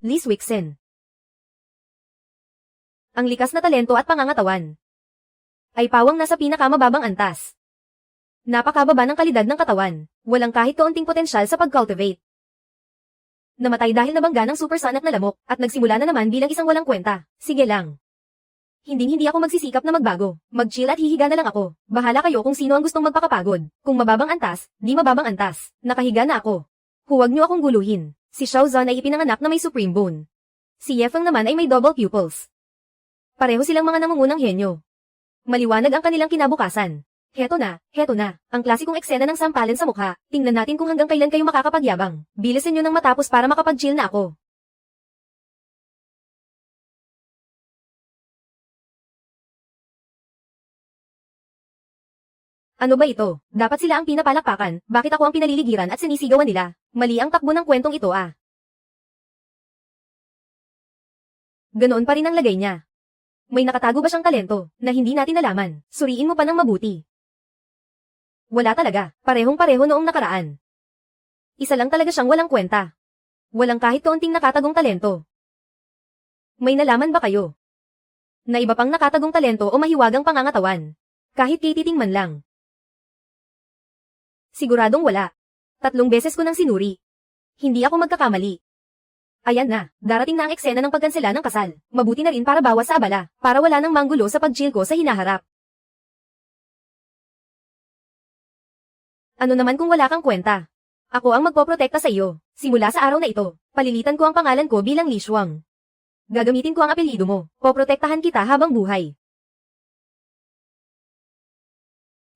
Lee Swixen. Ang likas na talento at pangangatawan ay pawang nasa pinakamababang antas. Napakababa ng kalidad ng katawan, walang kahit kaunting potensyal sa pag-cultivate. Namatay dahil nabangga ng supersonic na lamok, at nagsimula na naman bilang isang walang kwenta. Sige lang. Hindi ako magsisikap na magbago. Mag-chill at hihiga na lang ako. Bahala kayo kung sino ang gustong magpakapagod. Kung mababang antas, di mababang antas. Nakahiga na ako. Huwag niyo akong guluhin. Si Xiao Zhan ay ipinanganak na may supreme bone. Si Ye Feng naman ay may double pupils. Pareho silang mga nangungunang henyo. Maliwanag ang kanilang kinabukasan. Heto na. Ang klasikong eksena ng sampalan sa mukha. Tingnan natin kung hanggang kailan kayo makakapagyabang. Bilisan nyo nang matapos para makapag-chill na ako. Ano ba ito? Dapat sila ang pinapalakpakan. Bakit ako ang pinaliligiran at sinisigawan nila? Mali ang takbo ng kwentong ito ah. Ganoon pa rin ang lagay niya. May nakatago ba siyang talento na hindi natin nalaman? Suriin mo pa ng mabuti. Wala talaga. Parehong-pareho noong nakaraan. Isa lang talaga siyang walang kwenta. Walang kahit kaunting nakatagong talento. May nalaman ba kayo? Na iba pang nakatagong talento o mahiwagang pangangatawan? Kahit kititing man lang. Siguradong wala. 3 beses ko nang sinuri. Hindi ako magkakamali. Ayan na, darating na ang eksena ng pagkansela ng kasal. Mabuti na rin para bawas sa abala, para wala nang manggulo sa pag-chill ko sa hinaharap. Ano naman kung wala kang kwenta? Ako ang magpoprotekta sa iyo. Simula sa araw na ito, palilitan ko ang pangalan ko bilang Li Shuang. Gagamitin ko ang apelyido mo. Poprotektahan kita habang buhay.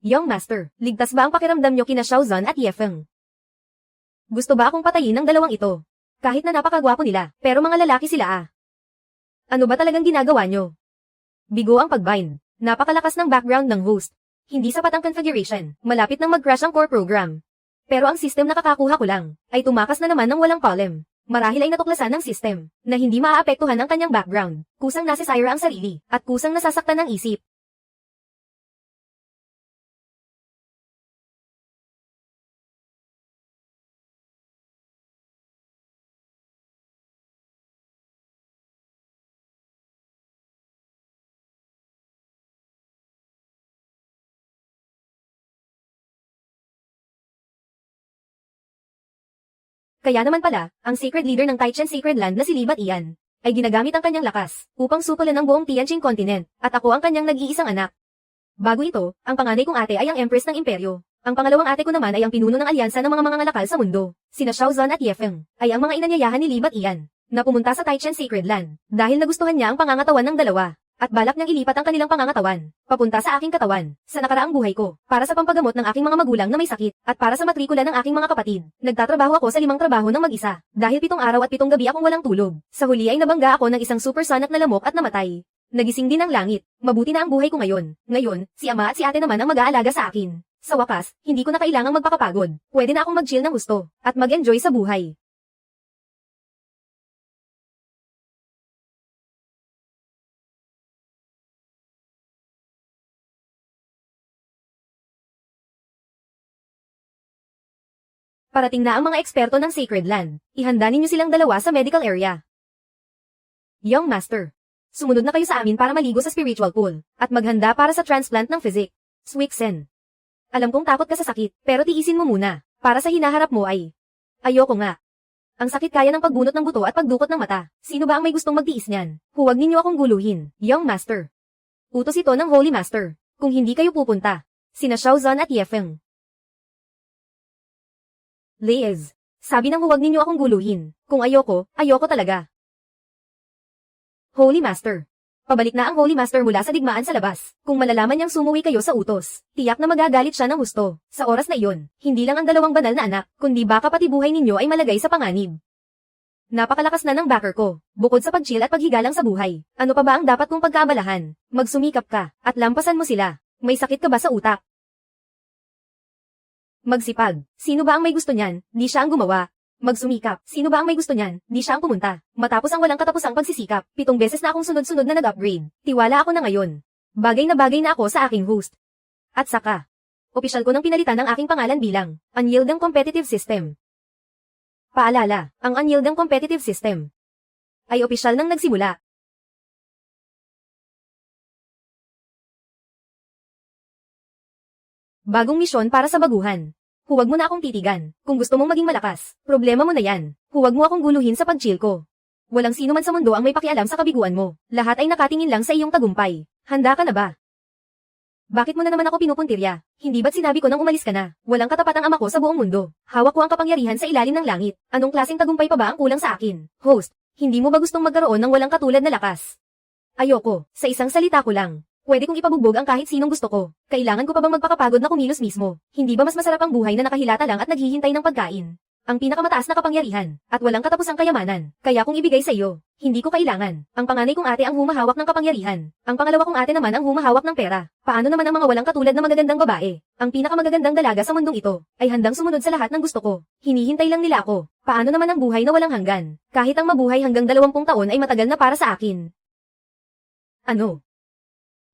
Young Master, ligtas ba ang pakiramdam nyo kina Xiao Zhan at Ye Feng? Gusto ba akong patayin ng dalawang ito? Kahit na napakagwapo nila, pero mga lalaki sila ah. Ano ba talagang ginagawa nyo? Bigo ang pag-bind. Napakalakas ng background ng host. Hindi sapat ang configuration, malapit nang mag-crash ang core program. Pero ang system na kakakuha ko lang, ay tumakas na naman ng walang problem. Marahil ay natuklasan ng system, na hindi maaapektuhan ang kanyang background. Kusang nasisire ang sarili, at kusang nasasaktan ng isip. Kaya naman pala, ang sacred leader ng Taichen Sacred Land na si Libat Ian, ay ginagamit ang kanyang lakas upang sukulan ang buong Tianjin Continent, at ako ang kanyang nag-iisang anak. Bago ito, ang panganay kong ate ay ang Empress ng Imperyo. Ang pangalawang ate ko naman ay ang pinuno ng alyansa ng mga mangangalakal sa mundo. Sina Xiao Zhan at Ye Feng, ay ang mga inanyayahan ni Libat Ian, na pumunta sa Taichen Sacred Land, dahil nagustuhan niya ang pangangatawan ng dalawa. At balak niyang ilipat ang kanilang pangangatawan, papunta sa aking katawan, sa nakaraang buhay ko, para sa pampagamot ng aking mga magulang na may sakit, at para sa matrikula ng aking mga kapatid. Nagtatrabaho ako sa 5 trabaho ng mag-isa, dahil 7 araw at 7 gabi akong walang tulog. Sa huli ay nabangga ako ng isang supersonic na lamok at namatay. Nagising din ang langit, mabuti na ang buhay ko ngayon. Ngayon, si ama at si ate naman ang mag-aalaga sa akin. Sa wakas, hindi ko na kailangang magpakapagod. Pwede na akong mag-chill ng gusto, at mag-enjoy sa buhay. Parating na ang mga eksperto ng Sacred Land. Ihanda ninyo silang dalawa sa medical area. Young Master, sumunod na kayo sa amin para maligo sa spiritual pool, at maghanda para sa transplant ng physic. Swixen. Alam kong takot ka sa sakit, pero tiisin mo muna. Para sa hinaharap mo ay... Ayoko nga. Ang sakit kaya ng pagbunot ng buto at pagdukot ng mata. Sino ba ang may gustong magtiis niyan? Huwag ninyo akong guluhin, Young Master. Utos ito ng Holy Master. Kung hindi kayo pupunta, sina Xiao Zhan at Ye Feng. Liz, sabi nang huwag ninyo akong guluhin. Kung ayoko, ayoko talaga. Holy Master. Pabalik na ang Holy Master mula sa digmaan sa labas. Kung malalaman niyang sumuwi kayo sa utos, tiyak na magagalit siya ng husto. Sa oras na iyon, hindi lang ang 2 banal na anak, kundi baka pati buhay ninyo ay malagay sa panganib. Napakalakas na ng backer ko, bukod sa pag-chill at paghigalang sa buhay. Ano pa ba ang dapat kong pagkaabalahan? Magsumikap ka, at lampasan mo sila. May sakit ka ba sa utak? Magsipag. Sino ba ang may gusto niyan? Di siya ang gumawa. Magsumikap. Sino ba ang may gusto niyan? Di siya ang pumunta. Matapos ang walang katapusang pagsisikap, 7 beses na akong sunod-sunod na nag-upgrade. Tiwala ako na ngayon. Bagay na ako sa aking host. At saka, opisyal ko nang pinalitan ang aking pangalan bilang Unyielding Competitive System. Paalala, ang Unyielding Competitive System ay opisyal nang nagsimula. Bagong misyon para sa baguhan. Huwag mo na akong titigan. Kung gusto mong maging malakas, problema mo na yan. Huwag mo akong guluhin sa pag-chill ko. Walang sino man sa mundo ang may pakialam sa kabiguan mo. Lahat ay nakatingin lang sa iyong tagumpay. Handa ka na ba? Bakit mo na naman ako pinupuntirya? Hindi ba't sinabi ko nang umalis ka na? Walang katapat ang ama ko sa buong mundo. Hawak ko ang kapangyarihan sa ilalim ng langit. Anong klaseng tagumpay pa ba ang kulang sa akin? Host, hindi mo ba gustong magkaroon ng walang katulad na lakas? Ayoko. Sa isang salita ko lang. Pwede kong ipabugbog ang kahit sinong gusto ko. Kailangan ko pa bang magpakapagod na kumilos mismo? Hindi ba mas masarap ang buhay na nakahilata lang at naghihintay ng pagkain? Ang pinakamataas na kapangyarihan, at walang katapusang kayamanan, kaya kong ibigay sa iyo. Hindi ko kailangan. Ang panganay kong ate ang humahawak ng kapangyarihan. Ang pangalawa kong ate naman ang humahawak ng pera. Paano naman ang mga walang katulad na magagandang babae? Ang pinakamagagandang dalaga sa mundong ito, ay handang sumunod sa lahat ng gusto ko. Hinihintay lang nila ako. Paano naman ang buhay na walang hanggan? Kahit ang mabuhay hanggang 20 taon ay matagal na para sa akin. Ano?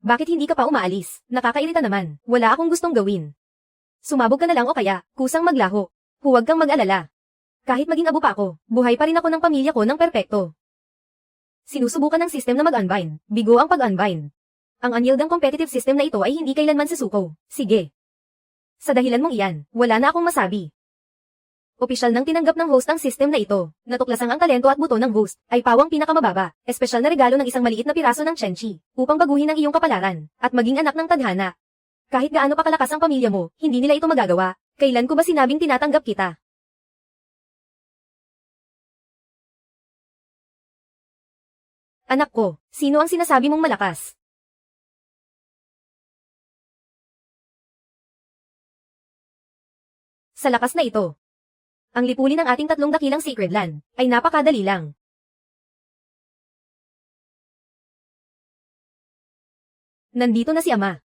Bakit hindi ka pa umaalis? Nakakairita naman. Wala akong gustong gawin. Sumabog ka na lang o kaya, kusang maglaho. Huwag kang mag-alala. Kahit maging abo pa ako, buhay pa rin ako ng pamilya ko ng perpekto. Sinusubukan ng system na mag-unbind. Bigo ang pag-unbind. Ang unyielding competitive system na ito ay hindi kailanman susuko. Sige. Sa dahilan mong iyan, wala na akong masabi. Opisyal nang tinanggap ng host ang system na ito. Natuklasang ang talento at buto ng host ay pawang pinakamababa. Espesyal na regalo ng isang maliit na piraso ng Chenchi upang baguhin ang iyong kapalaran at maging anak ng tadhana. Kahit gaano pa kalakas ang pamilya mo, hindi nila ito magagawa. Kailan ko ba sinabing tinatanggap kita? Anak ko, sino ang sinasabi mong malakas? Sa lakas na ito, ang lipunin ng ating tatlong dakilang sacred land ay napakadali lang. Nandito na si Ama.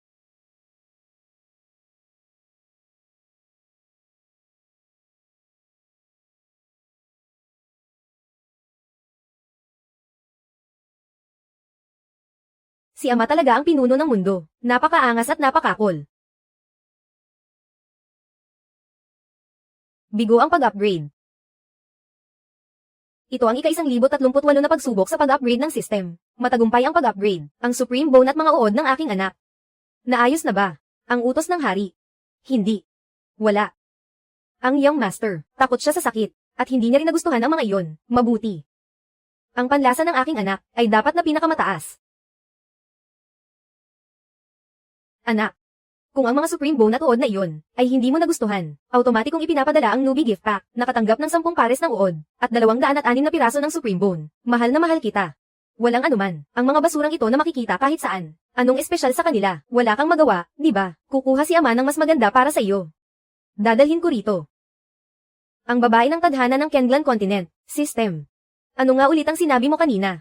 Si Ama talaga ang pinuno ng mundo. Napakaangas at napakakol. Bigo ang pag-upgrade. Ito ang ika-1038 na pagsubok sa pag-upgrade ng system. Matagumpay ang pag-upgrade, ang supreme bone at mga uod ng aking anak. Naayos na ba? Ang utos ng hari? Hindi. Wala. Ang young master, takot siya sa sakit, at hindi niya rin nagustuhan ang mga iyon. Mabuti. Ang panlasa ng aking anak ay dapat na pinakamataas. Anak, kung ang mga supreme bone at uod na iyon ay hindi mo nagustuhan, automatikong ipinapadala ang newbie gift pack, nakatanggap ng 10 pares ng uod, at 206 na piraso ng supreme bone. Mahal na mahal kita. Walang anuman, ang mga basurang ito na makikita kahit saan. Anong espesyal sa kanila? Wala kang magawa, di ba? Kukuha si Ama ng mas maganda para sa iyo. Dadalhin ko rito. Ang babae ng tadhana ng Kenglan Continent, system. Ano nga ulit ang sinabi mo kanina?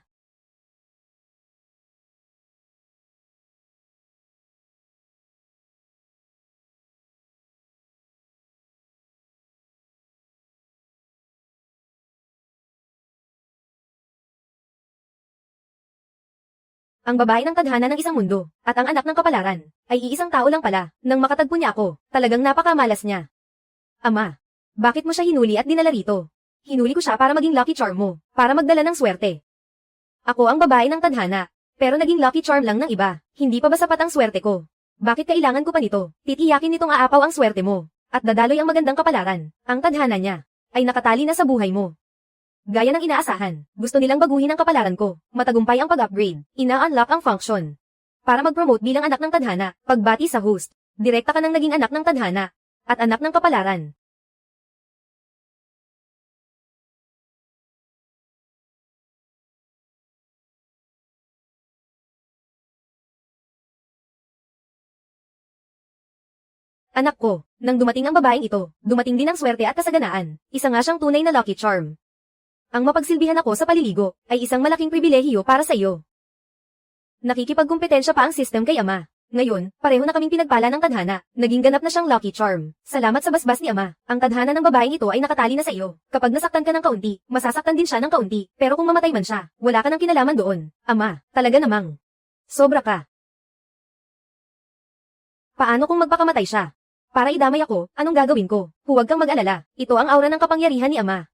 Ang babae ng tadhana ng isang mundo, at ang anak ng kapalaran, ay iisang tao lang pala. Nang makatagpo niya ako, talagang napakamalas niya. Ama, bakit mo siya hinuli at dinala rito? Hinuli ko siya para maging lucky charm mo, para magdala ng swerte. Ako ang babae ng tadhana, pero naging lucky charm lang ng iba. Hindi pa ba sapat ang swerte ko? Bakit kailangan ko pa nito? Titiyakin nitong aapaw ang swerte mo, at dadaloy ang magandang kapalaran. Ang tadhana niya, ay nakatali na sa buhay mo. Gaya ng inaasahan, gusto nilang baguhin ang kapalaran ko. Matagumpay ang pag-upgrade. Ina-unlock ang function. Para mag-promote bilang anak ng tadhana, pagbati sa host. Direkta ka ng naging anak ng tadhana. At anak ng kapalaran. Anak ko, nang dumating ang babaeng ito, dumating din ang swerte at kasaganaan. Isa nga siyang tunay na lucky charm. Ang mapagsilbihan ako sa paliligo, ay isang malaking pribilehiyo para sa iyo. Nakikipagkumpetensya pa ang system kay Ama. Ngayon, pareho na kaming pinagpala ng tadhana. Naging ganap na siyang lucky charm. Salamat sa basbas ni Ama. Ang tadhana ng babaeng ito ay nakatali na sa iyo. Kapag nasaktan ka ng kaunti, masasaktan din siya ng kaunti. Pero kung mamatay man siya, wala ka ng kinalaman doon. Ama, talaga namang. Sobra ka. Paano kung magpakamatay siya? Para idamay ako, anong gagawin ko? Huwag kang mag-alala. Ito ang aura ng kapangyarihan ni Ama.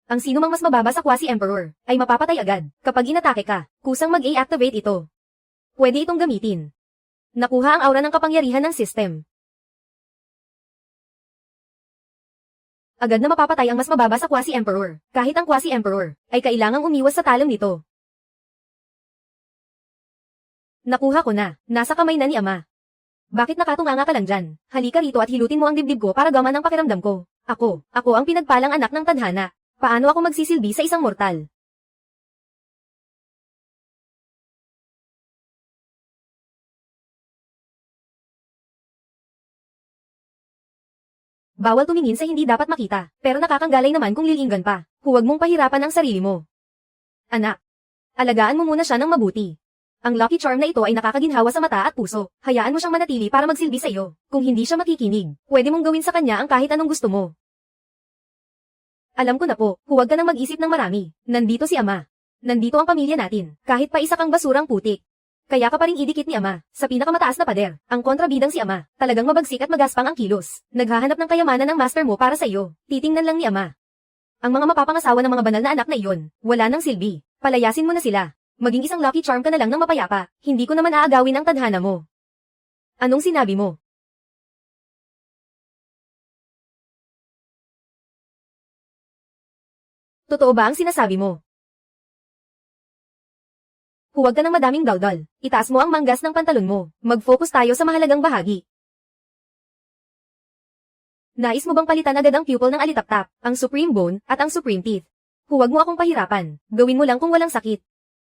Ang sino mang mas mababa sa Quasi-Emperor, ay mapapatay agad. Kapag inatake ka, kusang mag-a-activate ito. Pwede itong gamitin. Nakuha ang aura ng kapangyarihan ng system. Agad na mapapatay ang mas mababa sa Quasi-Emperor. Kahit ang Quasi-Emperor, ay kailangang umiwas sa talam nito. Nakuha ko na, nasa kamay na ni Ama. Bakit nakatunganga ka lang dyan? Halika rito at hilutin mo ang dibdib ko para gaman ang pakiramdam ko. Ako ang pinagpalang anak ng tadhana. Paano ako magsisilbi sa isang mortal? Bawal tumingin sa hindi dapat makita, pero nakakanggalay naman kung lilinggan pa. Huwag mong pahirapan ang sarili mo. Anak, alagaan mo muna siya ng mabuti. Ang lucky charm na ito ay nakakaginhawa sa mata at puso. Hayaan mo siyang manatili para magsilbi sa iyo. Kung hindi siya makikinig, pwede mong gawin sa kanya ang kahit anong gusto mo. Alam ko na po, huwag ka nang mag-isip ng marami. Nandito si Ama. Nandito ang pamilya natin, kahit pa isa kang basurang putik. Kaya ka pa ring idikit ni Ama, sa pinakamataas na pader, ang kontrabidang si Ama, talagang mabagsik at magaspang ang kilos. Naghahanap ng kayamanan ng master mo para sa iyo, titingnan lang ni Ama. Ang mga mapapangasawa ng mga banal na anak na iyon, wala nang silbi. Palayasin mo na sila. Maging isang lucky charm ka na lang ng mapayapa, hindi ko naman aagawin ang tadhana mo. Anong sinabi mo? Totoo ba ang sinasabi mo? Huwag ka ng madaming daldal. Itaas mo ang manggas ng pantalon mo. Mag-focus tayo sa mahalagang bahagi. Nais mo bang palitan agad ang pupil ng alitaptap, ang Supreme Bone, at ang Supreme Teeth? Huwag mo akong pahirapan. Gawin mo lang kung walang sakit.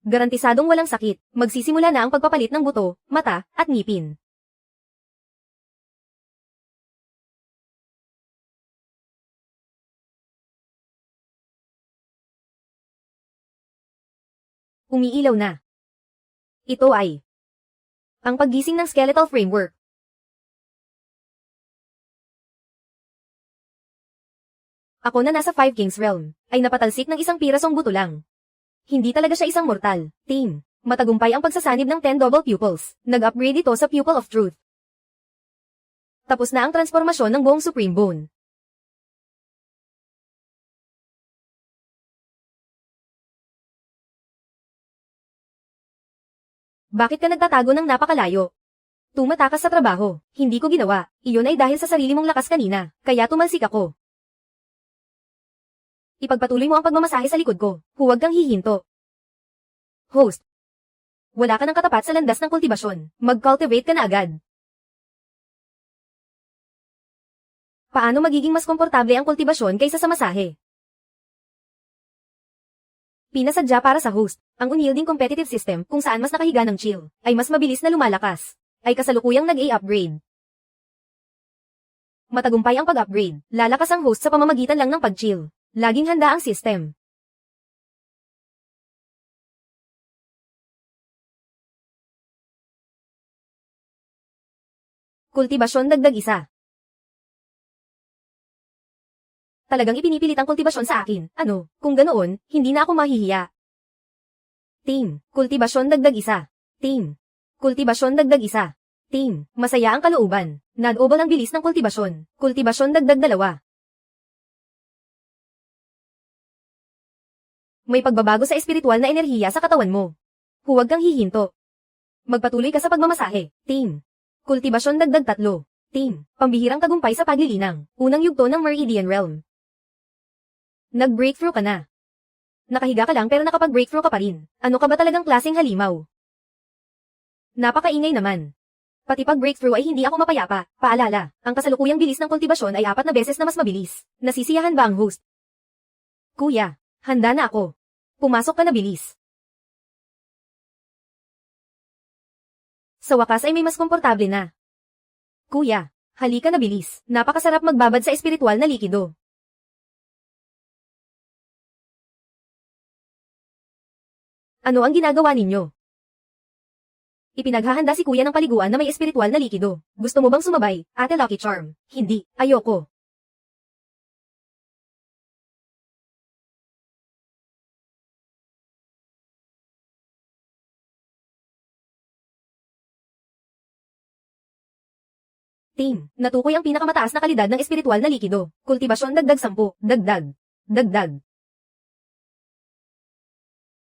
Garantisadong walang sakit. Magsisimula na ang pagpapalit ng buto, mata, at ngipin. Umiilaw na. Ito ay ang paggising ng skeletal framework. Ako na nasa 5 Kings Realm, ay napatalsik ng isang pirasong buto lang. Hindi talaga siya isang mortal. Team, matagumpay ang pagsasanib ng 10 double pupils. Nag-upgrade ito sa Pupil of Truth. Tapos na ang transformasyon ng buong Supreme Bone. Bakit ka nagtatago ng napakalayo? Tumatakas sa trabaho. Hindi ko ginawa. Iyon ay dahil sa sarili mong lakas kanina. Kaya tumalsik ako. Ipagpatuloy mo ang pagmamasahe sa likod ko. Huwag kang hihinto. Host. Wala ka ng katapat sa landas ng kultibasyon. Mag-cultivate ka na agad. Paano magiging mas komportable ang kultibasyon kaysa sa masahe? Pinasadya para sa host, ang unyielding competitive system kung saan mas nakahiga ng chill, ay mas mabilis na lumalakas, ay kasalukuyang nag-a-upgrade. Matagumpay ang pag-upgrade, lalakas ang host sa pamamagitan lang ng pag-chill. Laging handa ang system. Kultibasyon dagdag isa. Talagang ipinipilit ang kultibasyon sa akin. Ano, kung ganoon, hindi na ako mahihiya. Team, kultibasyon dagdag isa. Team, kultibasyon dagdag isa. Team, masaya ang kalooban. Nag-obal ang bilis ng kultibasyon. Kultibasyon dagdag dalawa. May pagbabago sa espiritual na enerhiya sa katawan mo. Huwag kang hihinto. Magpatuloy ka sa pagmamasahe. Team, kultibasyon dagdag tatlo. Team, pambihirang tagumpay sa paglilinang. Unang yugto ng Meridian Realm. Nag-breakthrough ka na. Nakahiga ka lang pero nakapag-breakthrough ka pa rin. Ano ka ba talagang klaseng halimaw? Napakaingay naman. Pati pag-breakthrough ay hindi ako mapayapa. Paalala, ang kasalukuyang bilis ng kultibasyon ay 4 na beses na mas mabilis. Nasisiyahan ba ang host? Kuya, handa na ako. Pumasok ka na bilis. Sa wakas ay may mas komportable na. Kuya, halika na bilis. Napakasarap magbabad sa espiritual na likido. Ano ang ginagawa ninyo? Ipinaghahanda si kuya ng paliguan na may espiritual na likido. Gusto mo bang sumabay, Ate Lucky Charm? Hindi, ayoko. Team, natukoy ang pinakamataas na kalidad ng espiritual na likido. Kultibasyon dagdag 10, dagdag. Dagdag.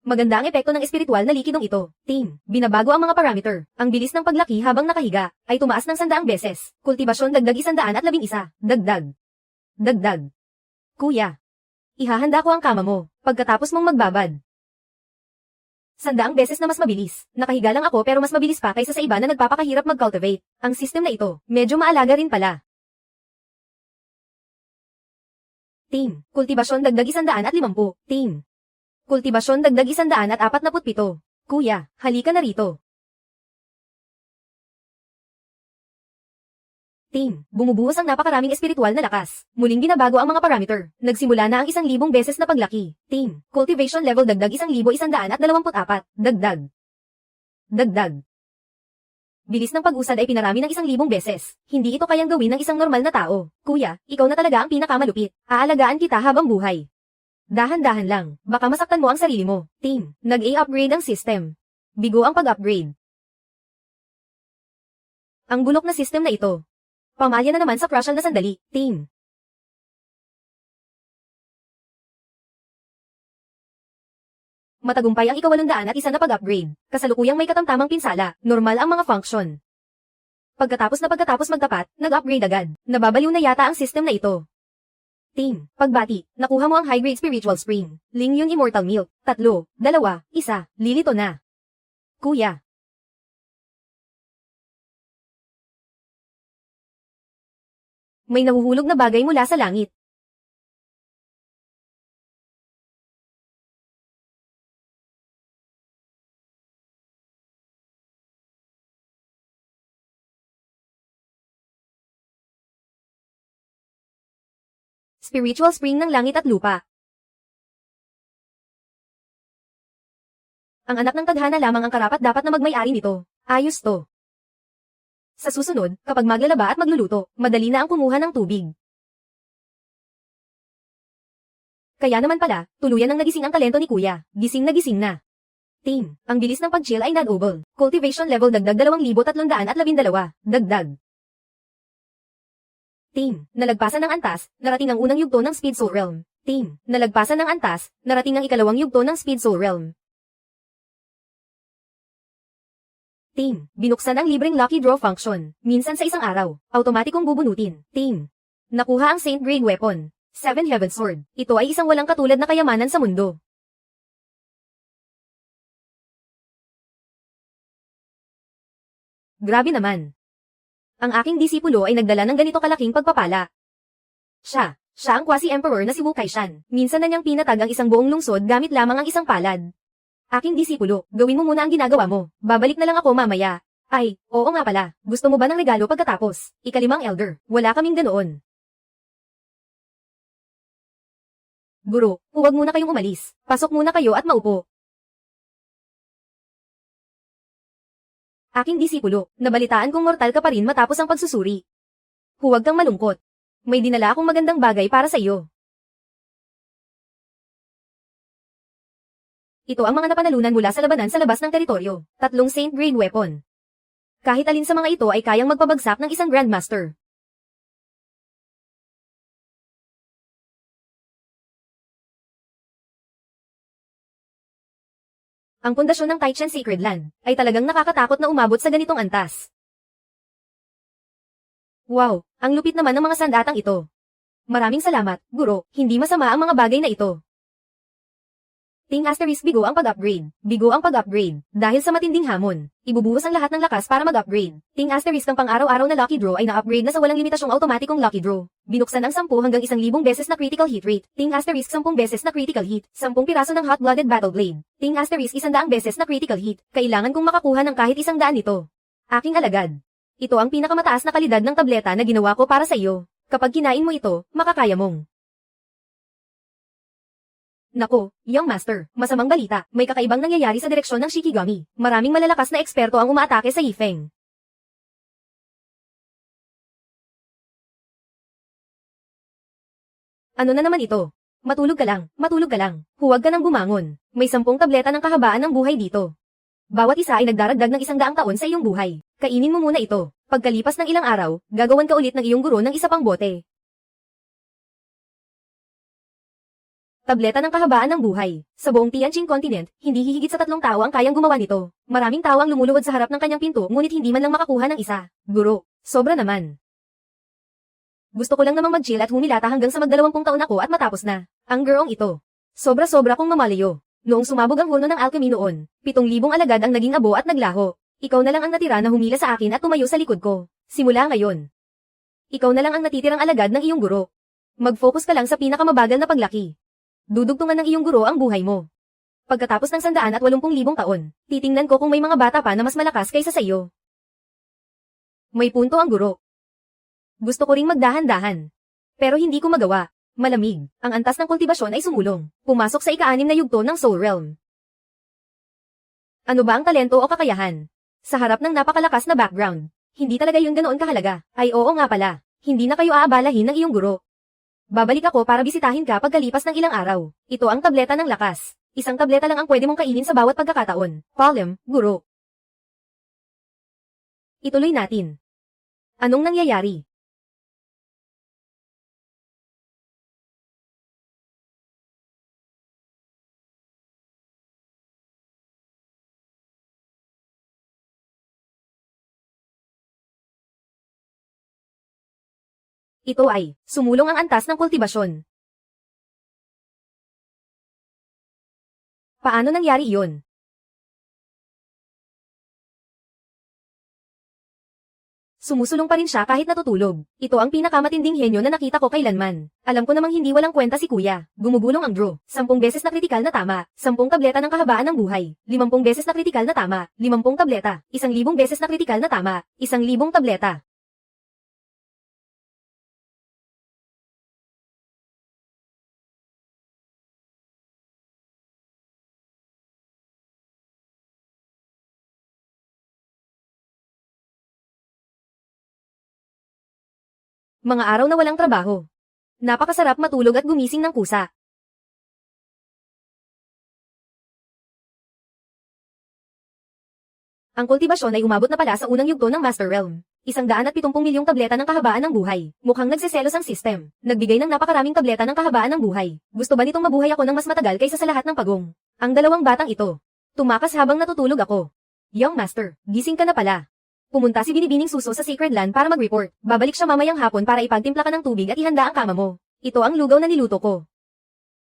Maganda ang epekto ng espiritual na likidong ito. Team. Binabago ang mga parameter. Ang bilis ng paglaki habang nakahiga ay tumaas ng 100 beses. Kultibasyon dagdag 111. Dagdag. Dagdag. Kuya. Ihahanda ko ang kama mo pagkatapos mong magbabad. 100 beses na mas mabilis. Nakahiga lang ako pero mas mabilis pa kaysa sa iba na nagpapakahirap mag-cultivate. Ang system na ito, medyo maalaga rin pala. Team. Kultibasyon dagdag 150. Team. Kultibasyon dagdag 147. Kuya, halika na rito. Team. Bumubuhos ang napakaraming espiritual na lakas. Muling binabago ang mga parameter. Nagsimula na ang 1,000 beses na paglaki. Team. Cultivation level dagdag 1,124. Dagdag. Dagdag. Bilis ng pag-usad ay pinarami ng 1,000 beses. Hindi ito kayang gawin ng isang normal na tao. Kuya, ikaw na talaga ang pinakamalupit. Aalagaan kita habang buhay. Dahan-dahan lang. Baka masaktan mo ang sarili mo. Team. Nag-a-upgrade ang system. Bigo ang pag-upgrade. Ang bulok na system na ito. Pamalya na naman sa crucial na sandali. Team. Matagumpay ang ika-801 na pag-upgrade. Kasalukuyang may katamtamang pinsala. Normal ang mga function. Pagkatapos magtapat, nag-upgrade agad. Nababaliw na yata ang system na ito. Team. Pagbati. Nakuha mo ang high-grade spiritual spring. Lingyun immortal milk. 3, 2, 1. Lilito na. Kuya. May nahuhulog na bagay mula sa langit. Spiritual spring ng langit at lupa. Ang anak ng tadhana lamang ang karapat-dapat na magmay-ari nito. Ayos to. Sa susunod, kapag maglalaba at magluluto, madali na ang kumuha ng tubig. Kaya naman pala, tuluyan ang nagising ang talento ni Kuya. Gising na. Team. Ang bilis ng pag-chill ay non-oval. Cultivation level dagdag 2,312. Dagdag. Team. Nalagpasan ng antas, narating ang unang yugto ng Speed Soul Realm. Team. Nalagpasan ng antas, narating ang ikalawang yugto ng Speed Soul Realm. Team. Binuksan ang libreng lucky draw function. Minsan sa isang araw, automatikong bubunutin. Team. Nakuha ang Saint Grade Weapon. 7 Heaven Sword. Ito ay isang walang katulad na kayamanan sa mundo. Grabe naman. Ang aking disipulo ay nagdala ng ganito kalaking pagpapala. Siya ang quasi-emperor na si Wu Kaishan. Minsan na niyang pinatag ang isang buong lungsod gamit lamang ang isang palad. Aking disipulo, gawin mo muna ang ginagawa mo. Babalik na lang ako mamaya. Ay, oo nga pala. Gusto mo ba ng regalo pagkatapos? Ikalimang elder. Wala kaming ganoon. Guro, huwag muna kayong umalis. Pasok muna kayo at maupo. Aking disipulo, nabalitaan kong mortal ka pa rin matapos ang pagsusuri. Huwag kang malungkot. May dinala akong magandang bagay para sa iyo. Ito ang mga napanalunan mula sa labanan sa labas ng teritoryo. 3 Saint Grade Weapon. Kahit alin sa mga ito ay kayang magpabagsak ng isang Grandmaster. Ang pundasyon ng Taichen Sacred Land ay talagang nakakatakot na umabot sa ganitong antas. Wow, ang lupit naman ng mga sandatang ito. Maraming salamat, guro, hindi masama ang mga bagay na ito. Ting asterisk bigo ang pag-upgrade. Bigo ang pag-upgrade. Dahil sa matinding hamon, ibubuhos ang lahat ng lakas para mag-upgrade. Ting asterisk ang pang-araw-araw na lucky draw ay na-upgrade na sa walang limitasyong automatikong lucky draw. Binuksan ang 10 hanggang 1,000 beses na critical hit rate. Ting asterisk 10 beses na critical hit. 10 piraso ng hot-blooded battle blade. Ting asterisk 100 beses na critical hit. Kailangan kong makakuha ng kahit 100 nito. Aking alagad. Ito ang pinakamataas na kalidad ng tableta na ginawa ko para sa iyo. Kapag kinain mo ito, makakaya mong. Nako, Young Master, masamang balita, may kakaibang nangyayari sa direksyon ng Shikigami. Maraming malalakas na eksperto ang umaatake sa Yifeng. Ano na naman ito? Matulog ka lang, matulog ka lang. Huwag ka nang bumangon. May 10 tableta ng kahabaan ng buhay dito. Bawat isa ay nagdaragdag ng 100 taon sa iyong buhay. Kainin mo muna ito. Pagkalipas ng ilang araw, gagawan ka ulit ng iyong guro ng isa pang bote. Tableta ng kahabaan ng buhay. Sa buong Tianjin Continent, hindi hihigit sa 3 tao ang kayang gumawa nito. Maraming tao ang lumuluhod sa harap ng kanyang pinto ngunit hindi man lang makakuha ng isa. Guro, sobra naman. Gusto ko lang namang mag-chill at humilata hanggang sa mag-20 taon ako at matapos na. Ang girong ito. Sobra-sobra kong mamaliyo. Noong sumabog ang huno ng alchemy noon, 7,000 alagad ang naging abo at naglaho. Ikaw na lang ang natira na humila sa akin at tumayo sa likod ko. Simula ngayon. Ikaw na lang ang natitirang alagad ng iyong guro. Mag-focus ka lang sa pinakamabagal na paglaki. Dudugtungan ng iyong guro ang buhay mo. Pagkatapos ng 180,000 taon, titingnan ko kung may mga bata pa na mas malakas kaysa sa iyo. May punto ang guro. Gusto ko ring magdahan-dahan. Pero hindi ko magawa. Malamig. Ang antas ng kultibasyon ay sumulong. Pumasok sa ika-6 na yugto ng Soul Realm. Ano ba ang talento o kakayahan? Sa harap ng napakalakas na background, hindi talaga yun ganoon kahalaga. Ay oo nga pala. Hindi na kayo aabalahin ng iyong guro. Babalik ako para bisitahin ka pagkalipas ng ilang araw. Ito ang tableta ng lakas. Isang tableta lang ang pwede mong kainin sa bawat pagkakataon. Palem, guro. Ituloy natin. Anong nangyayari? Ito ay, sumulong ang antas ng kultibasyon. Paano nangyari iyon? Sumusulong pa rin siya kahit natutulog. Ito ang pinakamatinding henyo na nakita ko kailanman. Alam ko namang hindi walang kwenta si kuya. Gumugulong ang draw. 10 beses na kritikal na tama. 10 tableta ng kahabaan ng buhay. 50 beses na kritikal na tama. 50 tableta. 1,000 beses na kritikal na tama. 1,000 tableta. Mga araw na walang trabaho. Napakasarap matulog at gumising ng kusa. Ang kultibasyon ay umabot na pala sa unang yugto ng Master Realm. 170 milyong tableta ng kahabaan ng buhay. Mukhang nagseselos ang system. Nagbigay ng napakaraming tableta ng kahabaan ng buhay. Gusto ba nitong mabuhay ako ng mas matagal kaysa sa lahat ng pagong? Ang dalawang batang ito. Tumakas habang natutulog ako. Young Master, gising ka na pala. Pumunta si Binibining Suso sa Sacred Land para mag-report. Babalik siya mamayang hapon para ipagtimpla ka ng tubig at ihanda ang kama mo. Ito ang lugaw na niluto ko.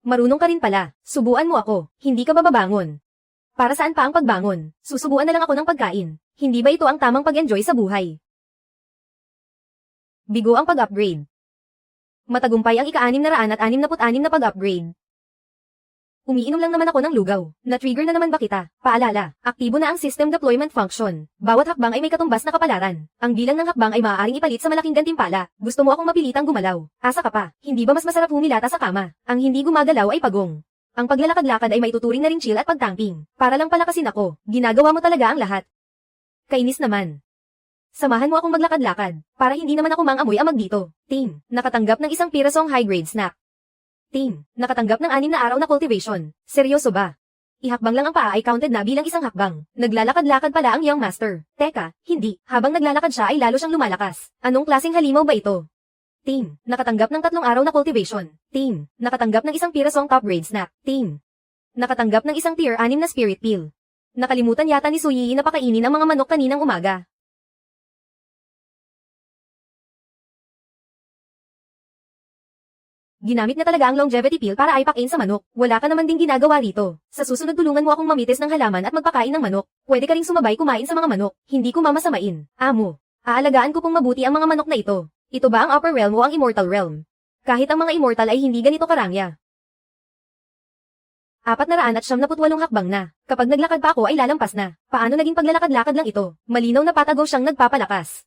Marunong ka rin pala. Subuan mo ako. Hindi ka bababangon. Para saan pa ang pagbangon? Susubuan na lang ako ng pagkain. Hindi ba ito ang tamang pag-enjoy sa buhay? Bigo ang pag-upgrade. Matagumpay ang ika-666 na pag-upgrade. Umiinom lang naman ako ng lugaw. Na-trigger na naman ba kita? Paalala, aktibo na ang System Deployment Function. Bawat hakbang ay may katumbas na kapalaran. Ang bilang ng hakbang ay maaaring ipalit sa malaking gantimpala. Gusto mo akong mapilitang gumalaw? Asa ka pa? Hindi ba mas masarap humilata sa kama? Ang hindi gumagalaw ay pagong. Ang paglalakad-lakad ay may tuturing na rin chill at pagtamping. Para lang palakasin ako, ginagawa mo talaga ang lahat. Kainis naman. Samahan mo akong maglakad-lakad, para hindi naman ako mang-amoy amag dito. Team, nakatanggap ng isang pirasong high-grade snack. Team, nakatanggap ng 6 na araw na cultivation. Seryoso ba? Ihakbang lang ang paa ay counted na bilang isang hakbang. Naglalakad-lakad pala ang Young Master. Teka, hindi. Habang naglalakad siya ay lalo siyang lumalakas. Anong klaseng halimaw ba ito? Team, nakatanggap ng 3 araw na cultivation. Team, nakatanggap ng isang pirasong top grade snack. Team, nakatanggap ng isang tier 6 na spirit pill. Nakalimutan yata ni Suyi na pakainin ang mga manok kaninang umaga. Ginamit na talaga ang longevity pill para aipakin sa manok. Wala ka naman ding ginagawa rito. Sa susunod tulungan mo akong mamitis ng halaman at magpakain ng manok. Pwede ka ring sumabay kumain sa mga manok. Hindi ko mamasamain. Amo, aalagaan ko pong mabuti ang mga manok na ito. Ito ba ang upper realm o ang immortal realm? Kahit ang mga immortal ay hindi ganito karangya. 478 hakbang na. Kapag naglakad pa ako ay lalampas na. Paano naging paglalakad-lakad lang ito? Malinaw na patago siyang nagpapalakas.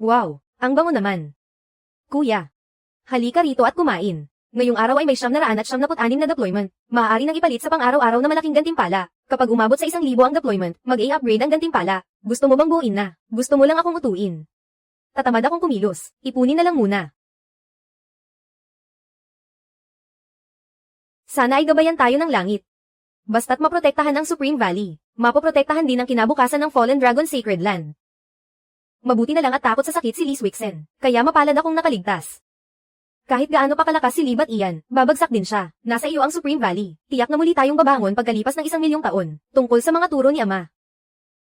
Wow, ang bango naman. Kuya, halika rito at kumain. Ngayong araw ay may 976 na deployment. Maaari nang ipalit sa pang-araw-araw na malaking gantimpala. Kapag umabot sa 1,000 ang deployment, mag-i-upgrade ang gantimpala. Gusto mo bang buuin na? Gusto mo lang akong utuin. Tatamad akong kumilos. Ipunin na lang muna. Sana ay gabayan tayo ng langit. Basta't maprotektahan ang Supreme Valley, mapoprotektahan din ang kinabukasan ng Fallen Dragon Sacred Land. Mabuti na lang at takot sa sakit si Lee Swixen, kaya mapalad akong nakaligtas. Kahit gaano pa kalakas si Libat iyan, babagsak din siya. Nasa iyo ang Supreme Valley. Tiyak na muli tayong babangon pagkalipas ng 1,000,000 taon. Tungkol sa mga turo ni Ama.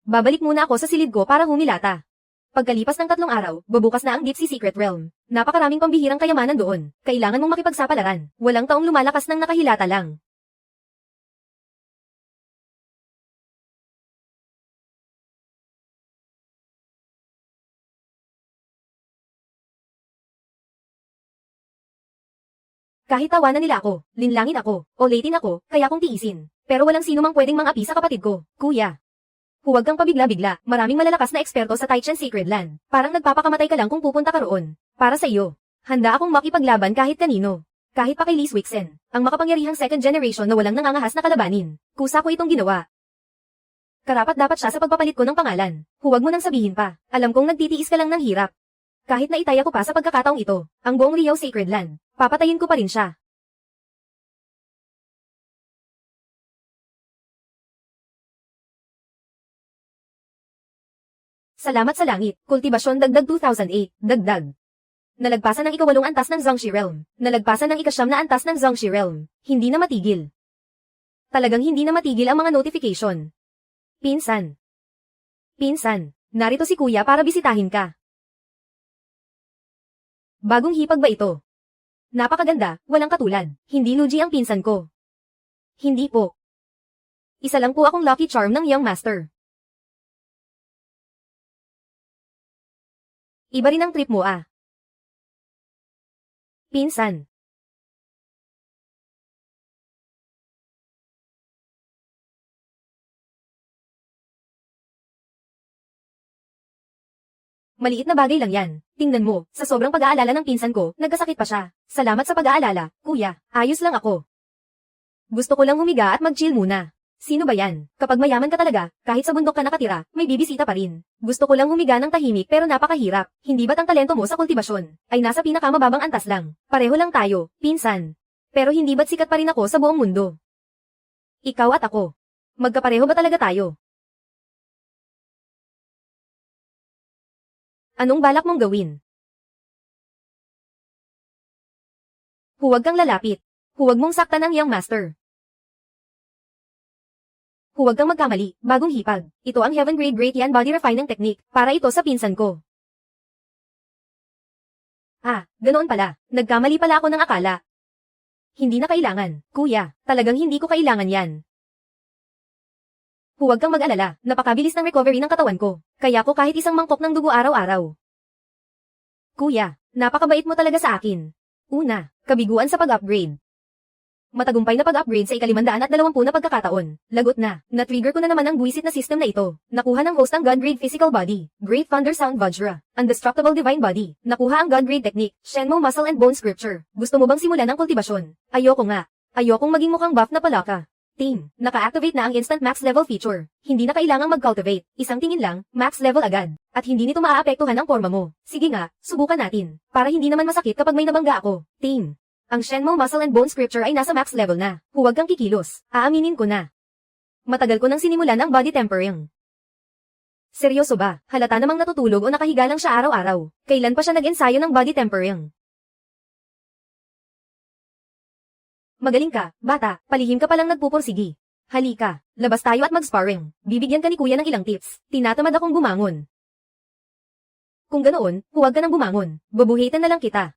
Babalik muna ako sa silid ko para humilata. Pagkalipas ng 3 araw, bubukas na ang Deep Sea Secret Realm. Napakaraming pambihirang kayamanan doon. Kailangan mong makipagsapalaran. Walang taong lumalakas ng nakahilata lang. Kahit tawanan nila ako, linlangin ako, o latin ako, kaya kong tiisin. Pero walang sino mang pwedeng mang-api sa kapatid ko, kuya. Huwag kang pabigla-bigla, maraming malalakas na eksperto sa Taichan Sacred Land. Parang nagpapakamatay ka lang kung pupunta ka roon. Para sa iyo, handa akong makipaglaban kahit kanino. Kahit pa kay Lee Swixen, ang makapangyarihang second generation na walang nangangahas na kalabanin. Kusa ko itong ginawa. Karapat dapat siya sa pagpapalit ko ng pangalan. Huwag mo nang sabihin pa, alam kong nagtitiis ka lang ng hirap. Kahit na itaya ko pa sa pagkakataong ito, ang buong Rio Sacred Land, papatayin ko pa rin siya. Salamat sa langit, kultibasyon dagdag 2008, dagdag. Nalagpasan ng ika-8 antas ng Zhongxi Realm. Nalagpasan ng ika-9 na antas ng Zhongxi Realm. Hindi na matigil. Talagang hindi na matigil ang mga notification. Pinsan. Pinsan, narito si kuya para bisitahin ka. Bagong hipag ba ito? Napakaganda, walang katulad. Hindi Luigi ang pinsan ko. Hindi po. Isa lang po akong lucky charm ng Young Master. Iba rin ang trip mo ah. Pinsan. Maliit na bagay lang yan. Tingnan mo, sa sobrang pag-aalala ng pinsan ko, nagkasakit pa siya. Salamat sa pag-aalala, kuya. Ayos lang ako. Gusto ko lang humiga at mag-chill muna. Sino ba yan? Kapag mayaman ka talaga, kahit sa bundok ka nakatira, may bibisita pa rin. Gusto ko lang humiga ng tahimik pero napakahirap. Hindi ba't ang talento mo sa kultibasyon ay nasa pinakamababang antas lang? Pareho lang tayo, pinsan. Pero hindi ba't sikat pa rin ako sa buong mundo? Ikaw at ako. Magkapareho ba talaga tayo? Anong balak mong gawin? Huwag kang lalapit. Huwag mong saktan ang Young Master. Huwag kang magkamali, bagong hipag. Ito ang Heaven Grade Great Yan Body Refining Technique, para ito sa pinsan ko. Ah, ganoon pala. Nagkamali pala ako ng akala. Hindi na kailangan, kuya. Talagang hindi ko kailangan yan. Huwag kang mag-alala, napakabilis ng recovery ng katawan ko. Kaya ko kahit isang mangkok ng dugo araw-araw. Kuya, napakabait mo talaga sa akin. Una, kabiguan sa pag-upgrade. Matagumpay na pag-upgrade sa ika-520 na pagkakataon. Lagot na, na-trigger ko na naman ang buwisit na system na ito. Nakuha ng host ang God-grade physical body, Great Thunder Sound Vajra, Undestructible Divine Body. Nakuha ang God-grade technique, Shenmue Muscle and Bone Scripture. Gusto mo bang simulan ang kultibasyon? Ayoko nga. Ayokong maging mukhang buff na palaka. Team, naka-activate na ang Instant Max Level feature. Hindi na kailangang mag-cultivate. Isang tingin lang, max level agad. At hindi nito maaapektuhan ang forma mo. Sige nga, subukan natin. Para hindi naman masakit kapag may nabangga ako. Team, ang Shenmue Muscle and Bone Scripture ay nasa max level na. Huwag kang kikilos. Aaminin ko na. Matagal ko nang sinimulan ang body tempering. Seryoso ba? Halata namang natutulog o nakahiga lang siya araw-araw. Kailan pa siya nag-ensayo ng body tempering? Magaling ka, bata, palihim ka palang nagpupursigi. Halika, labas tayo at mag-sparring. Bibigyan ka ni kuya ng ilang tips. Tinatamad akong bumangon. Kung ganoon, huwag ka nang bumangon. Bubuhitan na lang kita.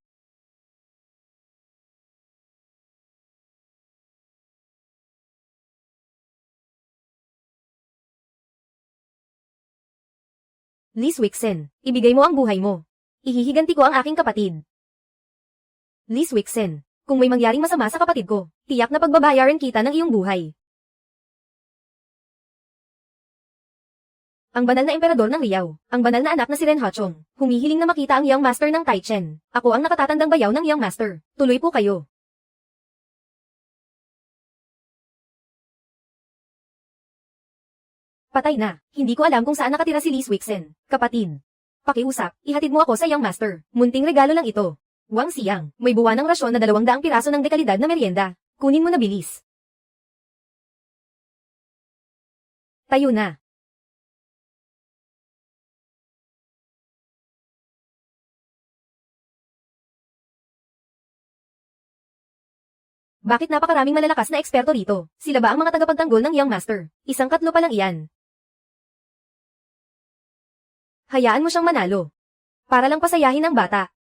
Lee Swixen, ibigay mo ang buhay mo. Ihihiganti ko ang aking kapatid. Lee Swixen, kung may mangyaring masama sa kapatid ko, tiyak na pagbabayaran kita ng iyong buhay. Ang banal na emperador ng Riau, ang banal na anak na si Ren Hachong, humihiling na makita ang Young Master ng Taichen. Ako ang nakatatandang bayaw ng Young Master. Tuloy po kayo. Patay na. Hindi ko alam kung saan nakatira si Lee Swixen. Kapatid. Pakiusap, ihatid mo ako sa Young Master. Munting regalo lang ito. Wang Siyang, may buwan ng rasyon na 200 piraso ng dekalidad na merienda. Kunin mo na bilis. Tayo na. Bakit napakaraming malalakas na eksperto rito? Sila ba ang mga tagapagtanggol ng Young Master? Isang katlo pa lang iyan. Hayaan mo siyang manalo. Para lang pasayahin ang bata.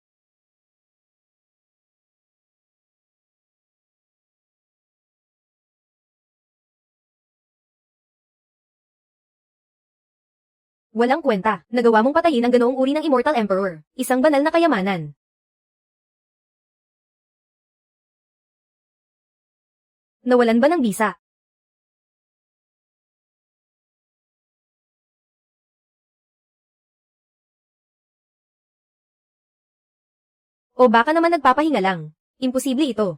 Walang kwenta, nagawa mong patayin ang ganoong uri ng Immortal Emperor. Isang banal na kayamanan. Nawalan ba ng bisa? O baka naman nagpapahinga lang. Imposible ito.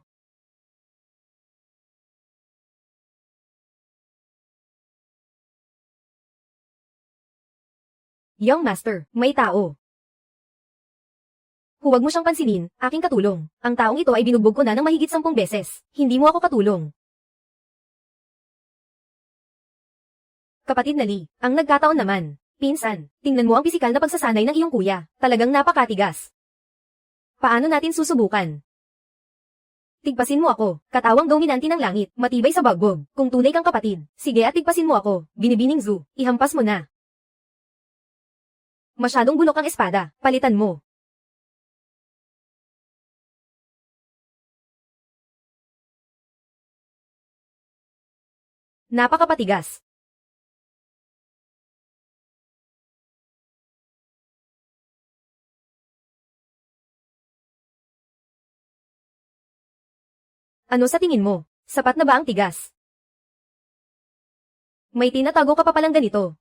Young Master, may tao. Huwag mo siyang pansinin, aking katulong. Ang taong ito ay binugbog ko na ng mahigit 10 beses. Hindi mo ako katulong. Kapatid na Lee, ang nagkataon naman. Pinsan, tingnan mo ang pisikal na pagsasanay ng iyong kuya. Talagang napakatigas. Paano natin susubukan? Tigpasin mo ako, katawang dominante ng langit, matibay sa bagbog. Kung tunay kang kapatid, sige at tigpasin mo ako, binibining Zoo, ihampas mo na. Masyadong bulok ang espada, palitan mo. Napakapatigas. Ano sa tingin mo? Sapat na ba ang tigas? May tinatago ka pa palang ganito.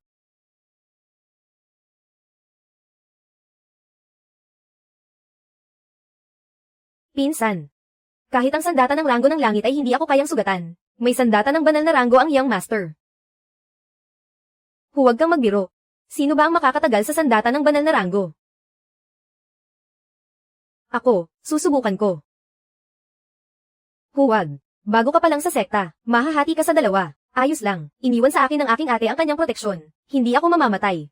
Pinsan. Kahit ang sandata ng ranggo ng langit ay hindi ako kayang sugatan. May sandata ng banal na ranggo ang Young Master. Huwag kang magbiro. Sino ba ang makakatagal sa sandata ng banal na ranggo? Ako, susubukan ko. Huwag. Bago ka pa lang sa sekta, mahahati ka sa dalawa. Ayos lang, iniwan sa akin ng aking ate ang kanyang proteksyon. Hindi ako mamamatay.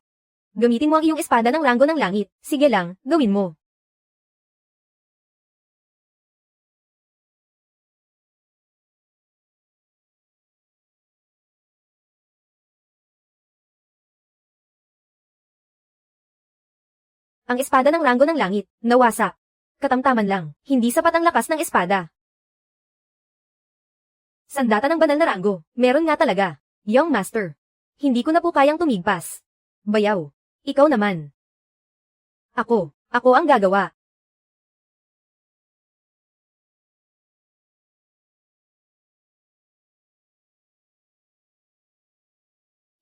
Gamitin mo ang iyong espada ng ranggo ng langit. Sige lang, gawin mo. Ang espada ng ranggo ng langit, nawasak. Katamtaman lang, hindi sapat ang lakas ng espada. Sandata ng banal na ranggo, meron nga talaga. Young Master. Hindi ko na po kayang tumigpas. Bayaw. Ikaw naman. Ako ang gagawa.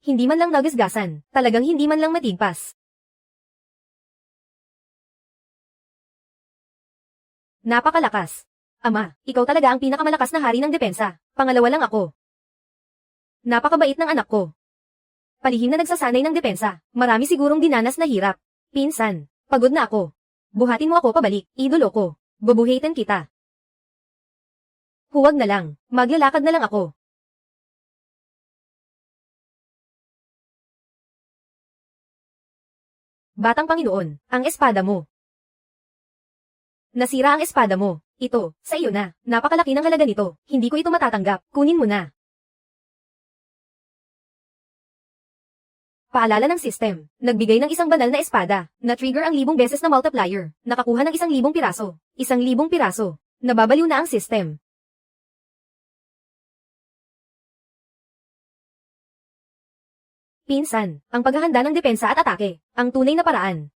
Hindi man lang nagasgasan, talagang hindi man lang matigpas. Napakalakas. Ama, ikaw talaga ang pinakamalakas na hari ng depensa. Pangalawa lang ako. Napakabait ng anak ko. Palihim na nagsasanay ng depensa. Marami sigurong dinanas na hirap. Pinsan, pagod na ako. Buhatin mo ako pabalik, idolo ko. Bubuhatin kita. Huwag na lang, maglalakad na lang ako. Batang Panginoon, ang espada mo. Nasira ang espada mo. Ito, sa iyo na. Napakalaki ng halaga nito. Hindi ko ito matatanggap. Kunin mo na. Paalala ng system. Nagbigay ng isang banal na espada. Na-trigger ang 1000 beses na multiplier. Nakakuha ng 1,000 piraso. 1,000 piraso. Nababaliw na ang system. Pinsan, ang paghahanda ng depensa at atake. Ang tunay na paraan.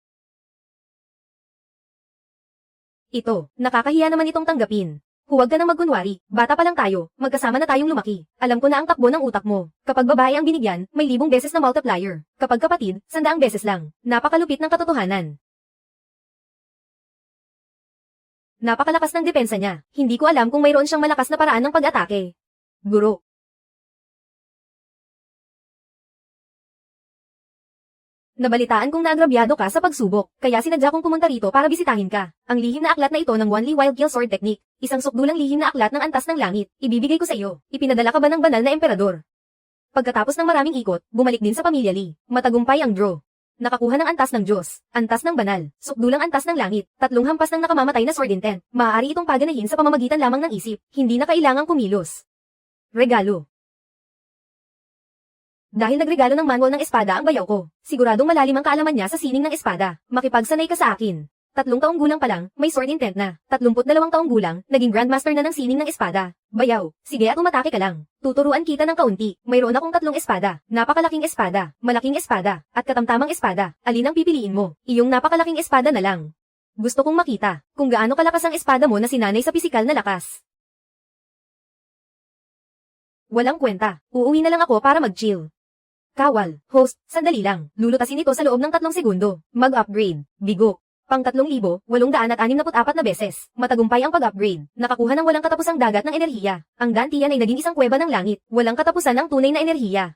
Ito, nakakahiya naman itong tanggapin. Huwag ka nang magkunwari, bata pa lang tayo, magkasama na tayong lumaki. Alam ko na ang takbo ng utak mo. Kapag babae ang binigyan, may 1000 beses na multiplier. Kapag kapatid, 100 beses lang. Napakalupit ng katotohanan. Napakalakas ng depensa niya. Hindi ko alam kung mayroon siyang malakas na paraan ng pag-atake. Guro. Nabalitaan kong naagrabyado ka sa pagsubok, kaya sinadya kong pumunta rito para bisitahin ka. Ang lihim na aklat na ito ng Wanli Wild Kill Sword Technique, isang sukdulang lihim na aklat ng antas ng langit, ibibigay ko sa iyo. Ipinadala ka ba ng banal na emperador? Pagkatapos ng maraming ikot, bumalik din sa pamilya Lee. Matagumpay ang draw. Nakakuha ng antas ng Diyos, antas ng banal, sukdulang antas ng langit, 3 hampas ng nakamamatay na sword intent. Maaari itong paganahin sa pamamagitan lamang ng isip, hindi na kailangang kumilos. Regalo. Dahil nagregalo ng manual ng espada ang bayaw ko, siguradong malalim ang kaalaman niya sa sining ng espada. Makipagsanay ka sa akin. 3 taong gulang pa lang, may sword intent na. 32 taong gulang, naging grandmaster na ng sining ng espada. Bayaw, sige at umatake ka lang. Tuturuan kita ng kaunti. Mayroon akong 3 espada. Napakalaking espada, malaking espada, at katamtamang espada. Alin ang pipiliin mo? Iyong napakalaking espada na lang. Gusto kong makita kung gaano kalakas ang espada mo na sinanay sa pisikal na lakas. Walang kwenta. Uuwi na lang ako para mag-chill. Kawal, host, sandali lang. Lulutasin ito sa loob ng 3 segundo. Mag-upgrade. Bigo. Pang 3,864 na beses. Matagumpay ang pag-upgrade. Nakakuha ng walang katapusang dagat ng enerhiya. Ang gantiyan ay naging isang kuweba ng langit. Walang katapusan ang tunay na enerhiya.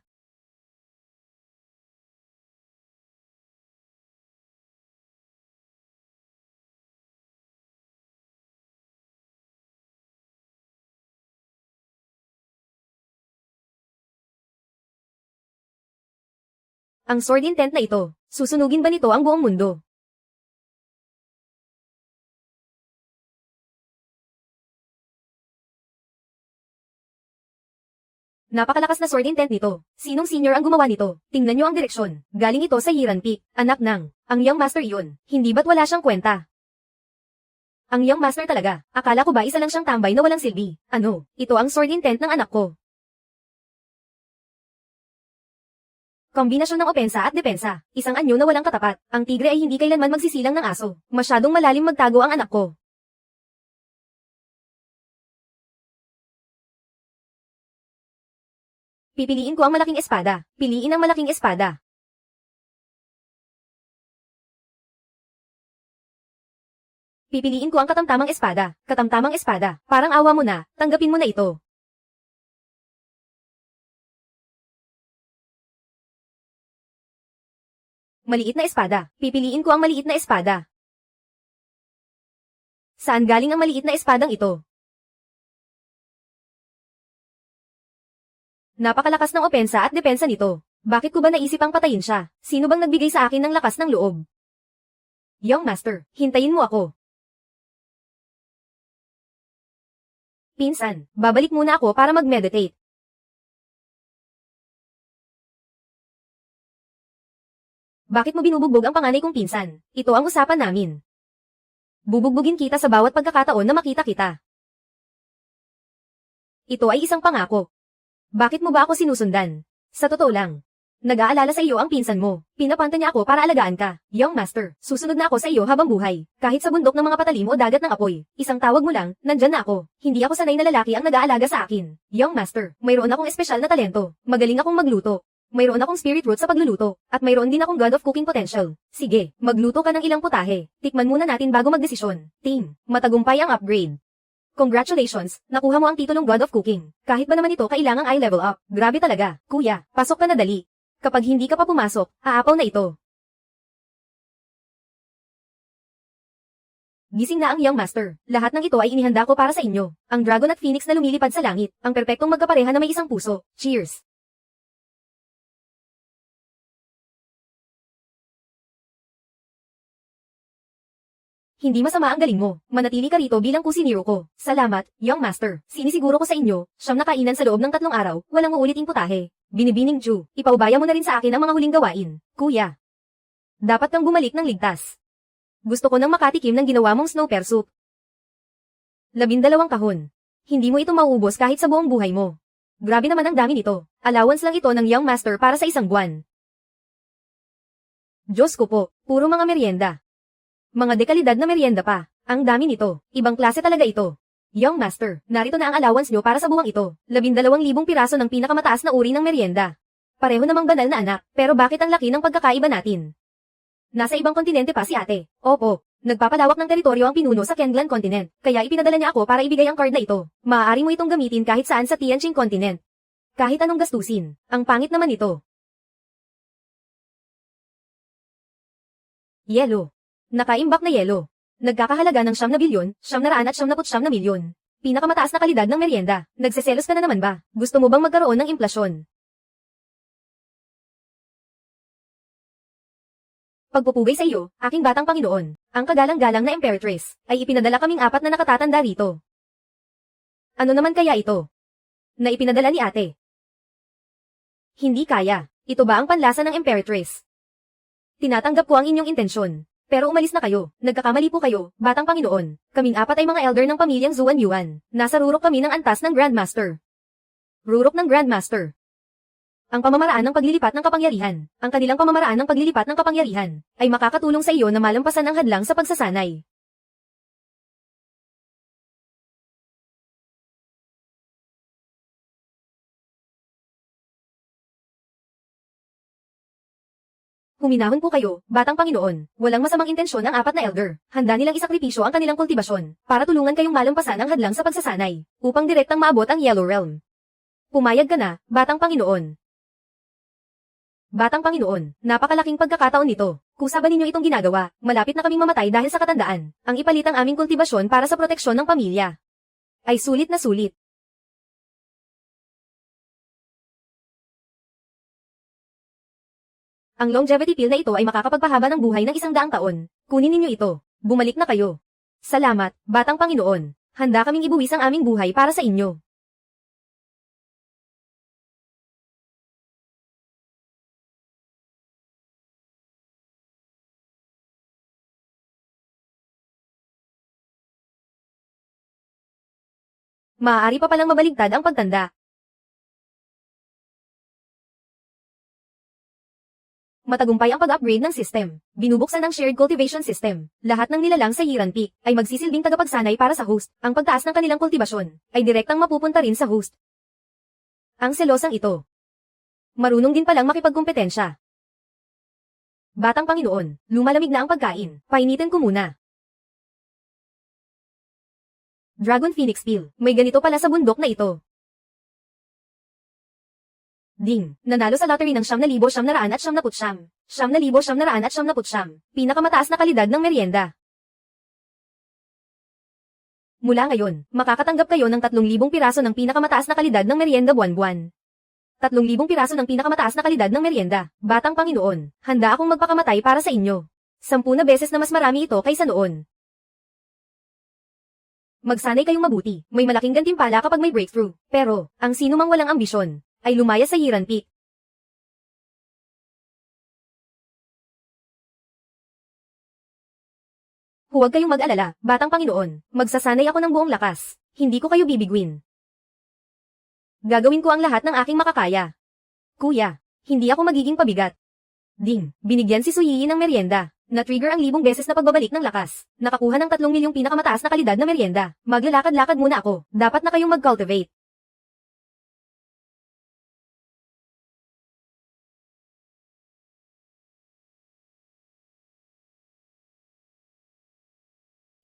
Ang sword intent na ito, susunugin ba nito ang buong mundo? Napakalakas na sword intent nito. Sinong senior ang gumawa nito? Tingnan niyo ang direksyon. Galing ito sa Yiran Peak. Anak ng, ang Young Master iyon. Hindi ba't wala siyang kwenta? Ang Young Master talaga. Akala ko ba isa lang siyang tambay na walang silbi? Ano? Ito ang sword intent ng anak ko. Kombinasyon ng opensa at depensa. Isang anyo na walang katapat. Ang tigre ay hindi kailanman magsisilang ng aso. Masyadong malalim magtago ang anak ko. Pipiliin ko ang malaking espada. Piliin ang malaking espada. Pipiliin ko ang katamtamang espada. Katamtamang espada. Parang awa mo na. Tanggapin mo na ito. Maliit na espada. Pipiliin ko ang maliit na espada. Saan galing ang maliit na espadang ito? Napakalakas ng opensa at depensa nito. Bakit ko ba naisip ang patayin siya? Sino bang nagbigay sa akin ng lakas ng loob? Young Master, hintayin mo ako. Pinsan, babalik muna ako para mag-meditate. Bakit mo binubugbog ang panganay kong pinsan? Ito ang usapan namin. Bubugbugin kita sa bawat pagkakataon na makita kita. Ito ay isang pangako. Bakit mo ba ako sinusundan? Sa totoo lang. Nag-aalala sa iyo ang pinsan mo. Pinapanta niya ako para alagaan ka. Young Master, susunod na ako sa iyo habang buhay. Kahit sa bundok ng mga patalim o dagat ng apoy. Isang tawag mo lang, nandyan na ako. Hindi ako sanay na lalaki ang nag-aalaga sa akin. Young Master, mayroon akong espesyal na talento. Magaling akong magluto. Mayroon akong spirit root sa pagluluto. At mayroon din akong god of cooking potential. Sige, magluto ka ng ilang putahe. Tikman muna natin bago magdesisyon. Team, matagumpay ang upgrade. Congratulations, nakuha mo ang titulong God of Cooking. Kahit ba naman ito kailangang i-level up. Grabe talaga. Kuya, pasok ka na dali. Kapag hindi ka pa pumasok, aapaw na ito. Gising na ang Young Master. Lahat ng ito ay inihanda ko para sa inyo. Ang Dragon at Phoenix na lumilipad sa langit. Ang perpektong magkapareha na may isang puso. Cheers! Hindi masama ang galing mo. Manatili ka rito bilang kusinero ko. Salamat, Young Master. Sinisiguro ko sa inyo, siyam na kainan sa loob ng 3 araw, walang uuliting putahe. Binibining Ju, ipaubaya mo na rin sa akin ang mga huling gawain. Kuya. Dapat kang bumalik ng ligtas. Gusto ko nang makatikim ng ginawa mong snow pear soup. 12 kahon. Hindi mo ito mauubos kahit sa buong buhay mo. Grabe naman ang dami nito. Allowance lang ito ng Young Master para sa isang buwan. Diyos ko po, puro mga merienda. Mga dekalidad na merienda pa. Ang dami nito. Ibang klase talaga ito. Young Master, narito na ang allowance nyo para sa buwang ito. 12,000 piraso ng pinakamataas na uri ng merienda. Pareho namang banal na anak, pero bakit ang laki ng pagkakaiba natin? Nasa ibang kontinente pa si ate. Opo, nagpapalawak ng teritoryo ang pinuno sa Kendlan Continent, kaya ipinadala niya ako para ibigay ang card na ito. Maaari mo itong gamitin kahit saan sa Tianjin Continent. Kahit anong gastusin. Ang pangit naman ito. Yelo. Nakaimbak na yelo. Nagkakahalaga ng 9 bilyon, 999 milyon. Pinakamataas na kalidad ng merienda. Nagseselos ka na naman ba? Gusto mo bang magkaroon ng implasyon? Pagpupugay sa iyo, aking batang Panginoon, ang kagalang-galang na Imperatrice, ay ipinadala kaming apat na nakatatanda rito. Ano naman kaya ito? Na ipinadala ni ate. Hindi kaya. Ito ba ang panlasa ng Imperatrice? Tinatanggap ko ang inyong intensyon. Pero umalis na kayo. Nagkakamali po kayo, batang Panginoon. Kaming apat ay mga elder ng pamilyang Zuan Yuan. Nasa rurok kami ng antas ng Grandmaster. Rurok ng Grandmaster. Ang pamamaraan ng paglilipat ng kapangyarihan, ang kanilang pamamaraan ng paglilipat ng kapangyarihan, ay makakatulong sa iyo na malampasan ang hadlang sa pagsasanay. Huminahon po kayo, batang Panginoon. Walang masamang intensyon ang apat na elder. Handa nilang isakripisyo ang kanilang kultibasyon para tulungan kayong malampasan ang hadlang sa pagsasanay upang direktang maabot ang Yellow Realm. Pumayag ka na, batang Panginoon. Batang Panginoon, napakalaking pagkakataon nito. Kusa ba ninyo itong ginagawa? Malapit na kaming mamatay dahil sa katandaan. Ang ipalit ang aming kultibasyon para sa proteksyon ng pamilya. Ay sulit na sulit. Ang longevity pill na ito ay makakapagpahaba ng buhay ng 100 taon. Kunin ninyo ito. Bumalik na kayo. Salamat, batang Panginoon. Handa kaming ibuwis ang aming buhay para sa inyo. Maaari pa palang mabaligtad ang pagtanda. Matagumpay ang pag-upgrade ng system. Binubuksan ang shared cultivation system. Lahat ng nilalang sa Yiran Peak ay magsisilbing tagapagsanay para sa host. Ang pagtaas ng kanilang kultibasyon ay direktang mapupunta rin sa host. Ang selosang ito. Marunong din palang makipagkumpetensya. Batang Panginoon, lumalamig na ang pagkain. Painitin ko muna. Dragon Phoenix Peel. May ganito pala sa bundok na ito. Ding, nanalo sa lottery ng 9,999. 9,999. Pinakamataas na kalidad ng merienda. Mula ngayon, makakatanggap kayo ng 3,000 piraso ng pinakamataas na kalidad ng merienda buwan-buwan. 3,000 piraso ng pinakamataas na kalidad ng merienda. Batang Panginoon, handa akong magpakamatay para sa inyo. 10 na beses na mas marami ito kaysa noon. Magsanay kayong mabuti. May malaking gantimpala kapag may breakthrough. Pero, ang sino mang walang ambisyon, ay lumaya sa Yiran Peak. Huwag kayong mag-alala, batang Panginoon. Magsasanay ako ng buong lakas. Hindi ko kayo bibigwin. Gagawin ko ang lahat ng aking makakaya. Kuya, hindi ako magiging pabigat. Ding, binigyan si Suyiyi ng merienda. Na-trigger ang 1,000 beses na pagbabalik ng lakas. Nakakuha ng 3 milyong pinakamataas na kalidad na merienda. Maglalakad-lakad muna ako. Dapat na kayong mag-cultivate.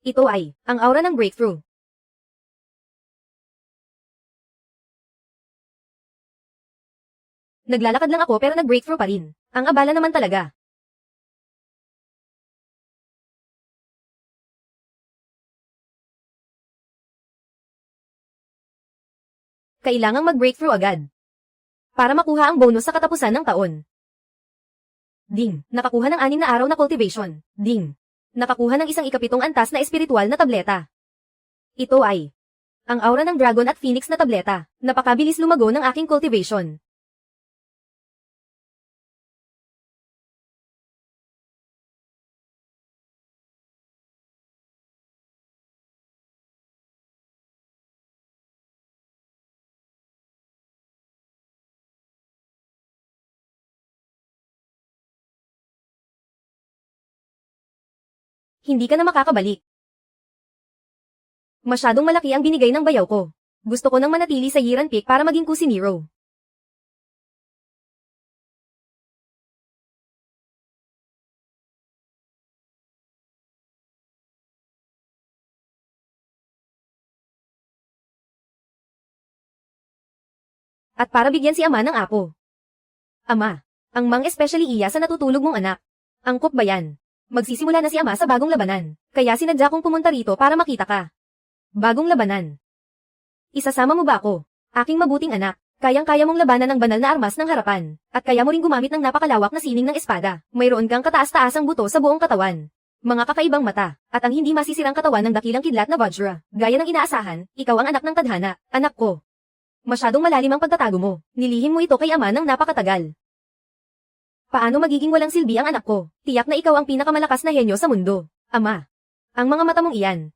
Ito ay, ang aura ng breakthrough. Naglalakad lang ako pero nag-breakthrough pa rin. Ang abala naman talaga. Kailangang mag-breakthrough agad. Para makuha ang bonus sa katapusan ng taon. Ding, nakakuha ng 6 na araw na cultivation. Ding, nakakuha ng 1/7 antas na espiritual na tableta. Ito ay ang aura ng dragon at phoenix na tableta. Napakabilis lumago ng aking cultivation. Hindi ka na makakabalik. Masyadong malaki ang binigay ng bayaw ko. Gusto ko nang manatili sa Yiran Peak para maging Kusinero. At para bigyan si ama ng apo. Ama, ang mang especially iya sa natutulog mong anak. Angkop ba yan? Magsisimula na si ama sa bagong labanan. Kaya sinadya kong pumunta rito para makita ka. Bagong labanan. Isasama mo ba ako? Aking mabuting anak. Kayang-kaya mong labanan ng banal na armas ng harapan, at kaya mo ring gumamit ng napakalawak na sining ng espada. Mayroon kang kataas-taasang buto sa buong katawan. Mga kakaibang mata, at ang hindi masisirang katawan ng dakilang kidlat na Vajra. Gaya ng inaasahan, ikaw ang anak ng tadhana, anak ko. Masyadong malalim ang pagtatago mo. Nilihim mo ito kay ama ng napakatagal. Paano magiging walang silbi ang anak ko? Tiyak na ikaw ang pinakamalakas na henyo sa mundo. Ama. Ang mga mata mong iyan.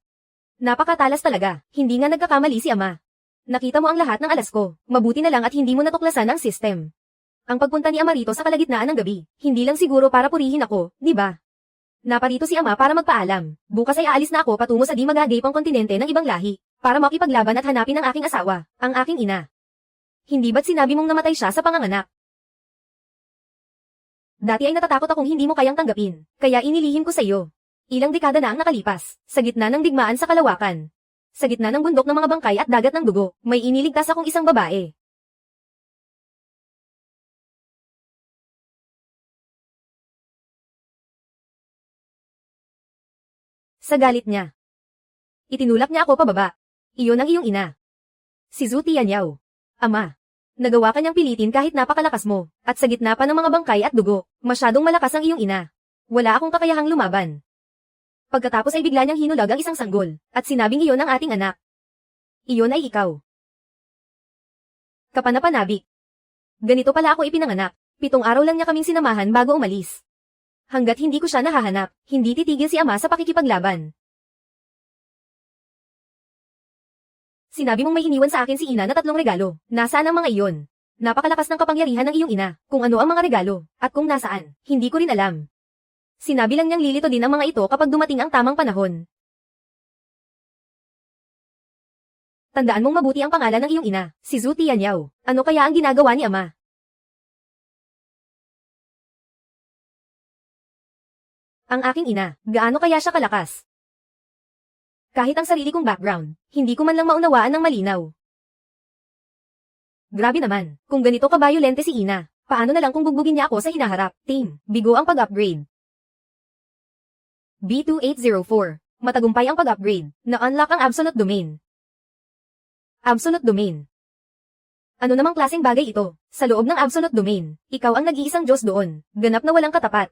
Napakatalas talaga, hindi nga nagkakamali si ama. Nakita mo ang lahat ng alas ko, mabuti na lang at hindi mo natuklasan ang system. Ang pagpunta ni ama rito sa kalagitnaan ng gabi, hindi lang siguro para purihin ako, di ba? Naparito si ama para magpaalam, bukas ay aalis na ako patungo sa di magagaypang kontinente ng ibang lahi, para makipaglaban at hanapin ang aking asawa, ang aking ina. Hindi ba't sinabi mong namatay siya sa panganganak? Dati ay natatakot akong hindi mo kayang tanggapin, kaya inilihim ko sa iyo. Ilang dekada na ang nakalipas, sa gitna ng digmaan sa kalawakan. Sa gitna ng bundok ng mga bangkay at dagat ng dugo, may iniligtas akong isang babae. Sa galit niya. Itinulak niya ako pababa. Iyon ang iyong ina. Si Zhu Tianyao. Ama. Nagawa kanyang pilitin kahit napakalakas mo, at sa gitna pa ng mga bangkay at dugo, masyadong malakas ang iyong ina. Wala akong kakayahang lumaban. Pagkatapos ay bigla niyang hinulag ang isang sanggol, at sinabing iyon ang ating anak. Iyon ay ikaw. Kapanapanabik. Ganito pala ako ipinanganak, 7 araw lang niya kaming sinamahan bago umalis. Hanggat hindi ko siya nahahanap, hindi titigil si ama sa pakikipaglaban. Sinabi mong may iniwan sa akin si ina na 3 regalo, nasaan ang mga iyon? Napakalakas ng kapangyarihan ng iyong ina, kung ano ang mga regalo, at kung nasaan, hindi ko rin alam. Sinabi lang niyang lilito din ang mga ito kapag dumating ang tamang panahon. Tandaan mong mabuti ang pangalan ng iyong ina, si Zhu Tianyao. Ano kaya ang ginagawa ni ama? Ang aking ina, gaano kaya siya kalakas? Kahit ang sarili kong background, hindi ko man lang maunawaan ng malinaw. Grabe naman, kung ganito ka-violente si ina, paano na lang kung bugbugin niya ako sa hinaharap? Team, bigo ang pag-upgrade. B2804. Matagumpay ang pag-upgrade. Na-unlock ang Absolute Domain. Absolute Domain. Ano namang klaseng bagay ito? Sa loob ng Absolute Domain, ikaw ang nag-iisang Diyos doon, ganap na walang katapat.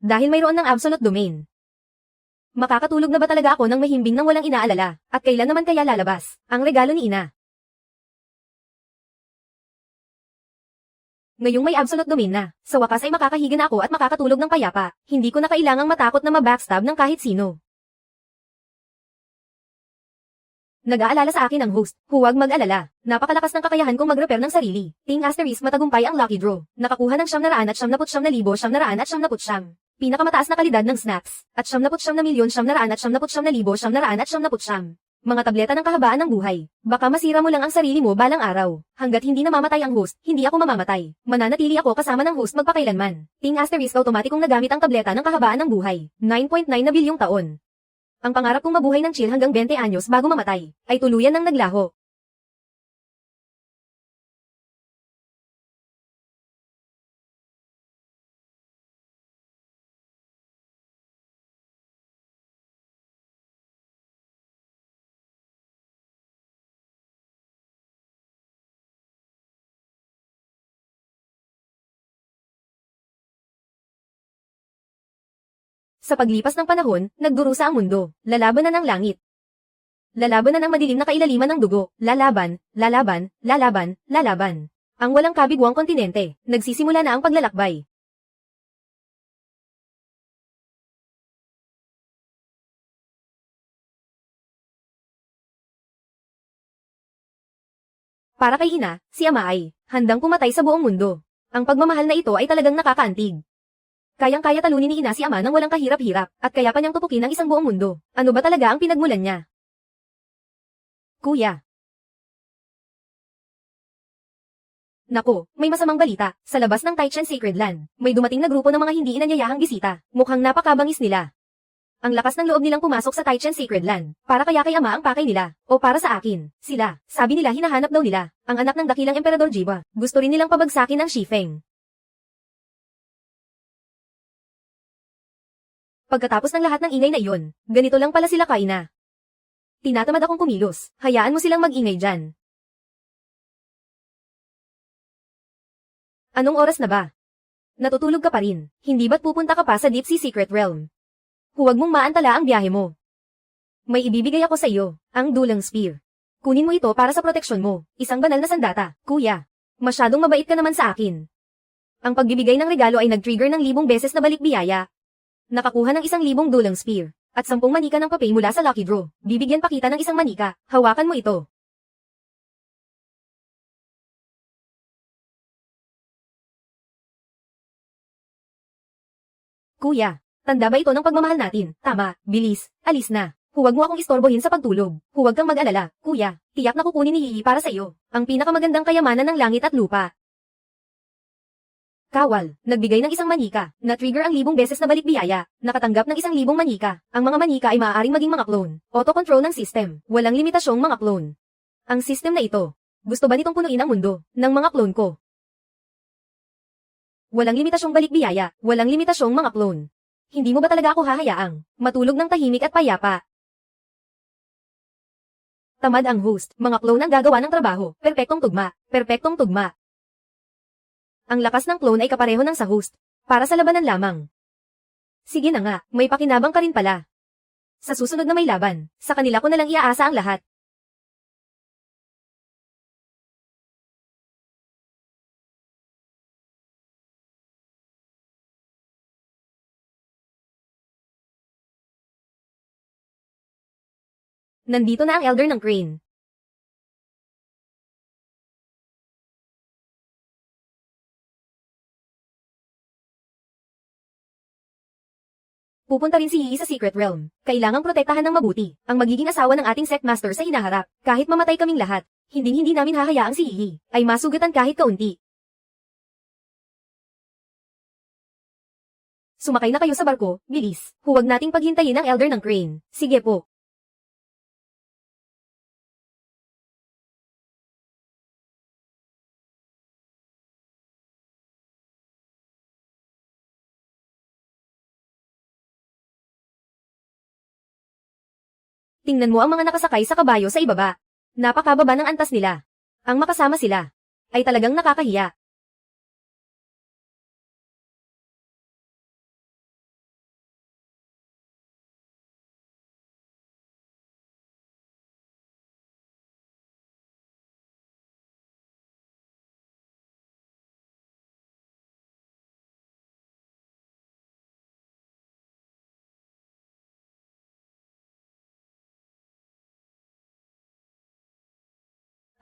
Dahil mayroon ng Absolute Domain. Makakatulog na ba talaga ako ng mahimbing nang walang inaalala, at kailan naman kaya lalabas, ang regalo ni ina? Ngayong may Absolute Domain na, sa wakas ay makakahiga na ako at makakatulog ng payapa, hindi ko na kailangang matakot na ma-backstab ng kahit sino. Nag-aalala sa akin ang host, huwag mag-alala, napakalakas ng kakayahan kong mag-repair ng sarili. Ting asterisk matagumpay ang lucky draw, nakakuha ng 999,999. Pinakamataas na kalidad ng snacks, at 99,999,999. Mga tableta ng kahabaan ng buhay. Baka masira mo lang ang sarili mo balang araw. Hanggat hindi namamatay ang host, hindi ako mamamatay. Mananatili ako kasama ng host magpakailanman. Ting asterisk automatikong nagamit ang tableta ng kahabaan ng buhay. 9.9 na bilyong taon. Ang pangarap kong mabuhay ng chill hanggang 20 anyos bago mamatay, ay tuluyan ng naglaho. Sa paglipas ng panahon, nagdurusa ang mundo, lalaban na ng langit. Lalaban na ng madilim na kailaliman ng dugo, lalaban, lalaban, lalaban, lalaban. Ang walang kabigwang kontinente, nagsisimula na ang paglalakbay. Para kay ina, si ama ay handang pumatay sa buong mundo. Ang pagmamahal na ito ay talagang nakakaantig. Kayang-kaya talunin ni ina si ama nang walang kahirap-hirap, at kaya pa niyang tupukin ang isang buong mundo. Ano ba talaga ang pinagmulan niya? Kuya. Nako, may masamang balita. Sa labas ng Taichan Sacred Land, may dumating na grupo ng mga hindi inanyayahang bisita. Mukhang napakabangis nila. Ang lakas ng loob nilang pumasok sa Taichan Sacred Land. Para kaya kay ama ang pakay nila. O para sa akin. Sila. Sabi nila hinahanap daw nila. Ang anak ng dakilang Emperador Jiba. Gusto rin nilang pabagsakin ang Shifeng. Pagkatapos ng lahat ng ingay na iyon, ganito lang pala sila kaina. Tinatamad akong kumilos. Hayaan mo silang mag-ingay dyan. Anong oras na ba? Natutulog ka pa rin. Hindi ba't pupunta ka pa sa Deep Sea Secret Realm? Huwag mong maantala ang biyahe mo. May ibibigay ako sa iyo, ang dulang spear. Kunin mo ito para sa proteksyon mo. Isang banal na sandata, kuya. Masyadong mabait ka naman sa akin. Ang pagbibigay ng regalo ay nag-trigger ng 1,000 beses na balik biyaya. Nakakuha ng 1,000 dulang spear. At 10 manika ng papel mula sa lucky draw. Bibigyan pa kita ng isang manika. Hawakan mo ito. Kuya, tanda ba ito ng pagmamahal natin? Tama, bilis, alis na. Huwag mo akong istorbohin sa pagtulog. Huwag kang mag-alala, kuya. Tiyak na kukunin ni Hihi para sa iyo. Ang pinakamagandang kayamanan ng langit at lupa. Kawal, nagbigay ng isang manika. Na-trigger ang 1,000 beses na balik biyaya. Nakatanggap ng 1,000 manika. Ang mga manika ay maaaring maging mga clone. Auto-control ng system. Walang limitasyong mga clone. Ang system na ito. Gusto ba nitong punuin ang mundo ng mga clone ko? Walang limitasyong balik biyaya. Walang limitasyong mga clone. Hindi mo ba talaga ako hahayaang matulog ng tahimik at payapa? Tamad ang host, mga clone ang gagawa ng trabaho, perpektong tugma, perpektong tugma. Ang lakas ng clone ay kapareho ng sa host, para sa labanan lamang. Sige na nga, may pakinabang ka rin pala. Sa susunod na may laban, sa kanila ko nalang iaasa ang lahat. Nandito na ang elder ng Crane. Pupunta rin si Yi sa Secret Realm. Kailangang protektahan ng mabuti ang magiging asawa ng ating Sect Master sa hinaharap. Kahit mamatay kaming lahat, hindi namin hahayaang si Yi ay masugatan kahit kaunti. Sumakay na kayo sa barko, bilis. Huwag nating paghintayin ang elder ng Crane. Sige po. Tingnan mo ang mga nakasakay sa kabayo sa ibaba. Napakababa ng antas nila. Ang makasama sila ay talagang nakakahiya.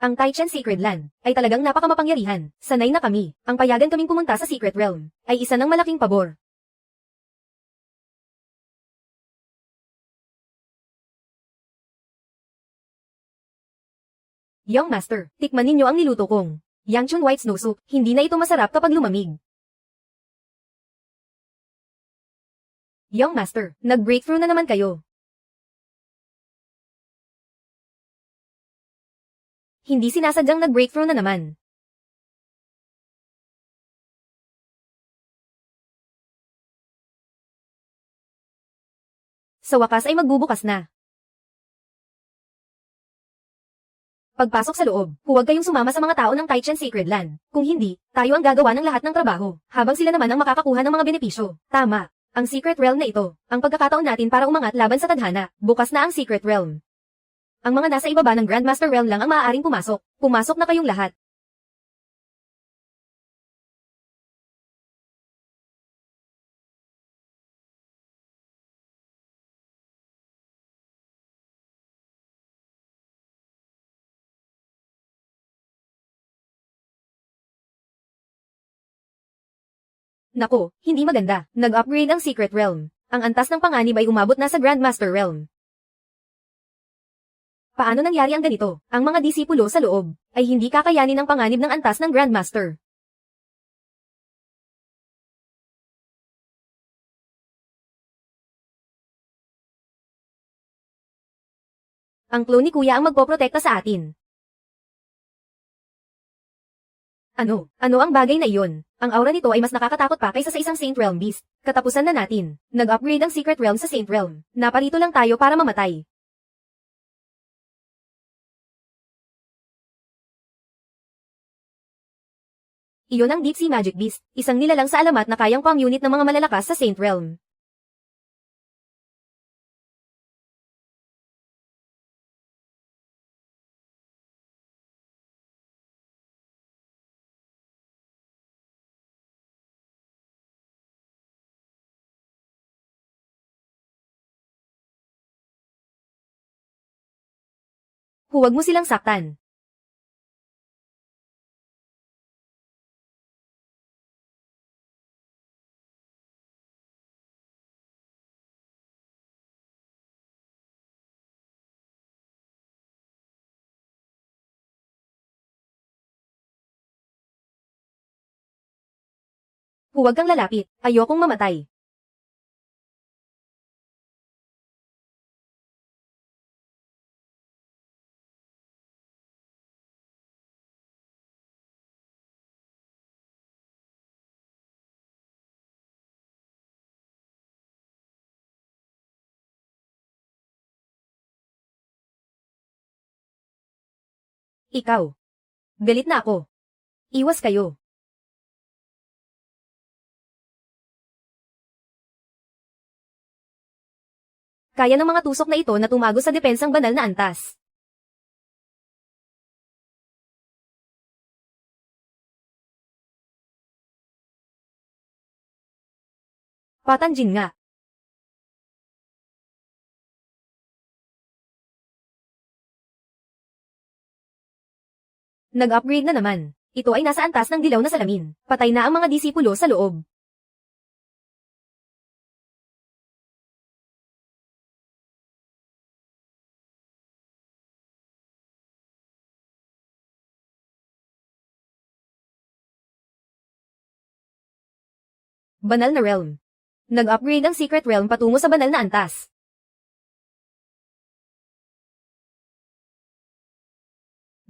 Ang Taichan Sacred Land ay talagang napakamakapangyarihan. Sanay na kami. Ang payagan kaming pumunta sa Secret Realm ay isa ng malaking pabor. Young Master, tikman ninyo ang niluto kong Yangchun White Snow Soup. Hindi na ito masarap kapag lumamig. Young Master, nag-breakthrough na naman kayo. Hindi sinasadyang nag-breakthrough na naman. Sa wakas ay magbubukas na. Pagpasok sa loob, huwag kayong sumama sa mga tao ng Taichan Sacred Land. Kung hindi, tayo ang gagawa ng lahat ng trabaho, habang sila naman ang makakakuha ng mga benepisyo. Tama. Ang Secret Realm na ito, ang pagkakataon natin para umangat laban sa tadhana. Bukas na ang Secret Realm. Ang mga nasa ibaba ng Grandmaster Realm lang ang maaaring pumasok. Pumasok na kayong lahat. Nako, hindi maganda. Nag-upgrade ang Secret Realm. Ang antas ng panganib ay umabot na sa Grandmaster Realm. Paano nangyari ang ganito? Ang mga disipulo sa loob ay hindi kakayanin ang panganib ng antas ng Grandmaster. Ang clone ni Kuya ang magpoprotekta sa atin. Ano? Ano ang bagay na iyon? Ang aura nito ay mas nakakatakot pa kaysa sa isang Saint Realm Beast. Katapusan na natin. Nag-upgrade ang Secret Realm sa Saint Realm. Naparito lang tayo para mamatay. Iyon ang Deep Sea Magic Beast, isang nilalang sa alamat na kayang pang-unit ng mga malalakas sa Saint Realm. Huwag mo silang saktan. Huwag kang lalapit, ayokong mamatay. Ikaw. Galit na ako. Iwas kayo. Kaya ng mga tusok na ito na tumago sa depensang banal na antas. Patanjin nga. Nag-upgrade na naman. Ito ay nasa antas ng dilaw na salamin. Patay na ang mga disipulo sa loob. Banal na realm. Nag-upgrade ang secret realm patungo sa banal na antas.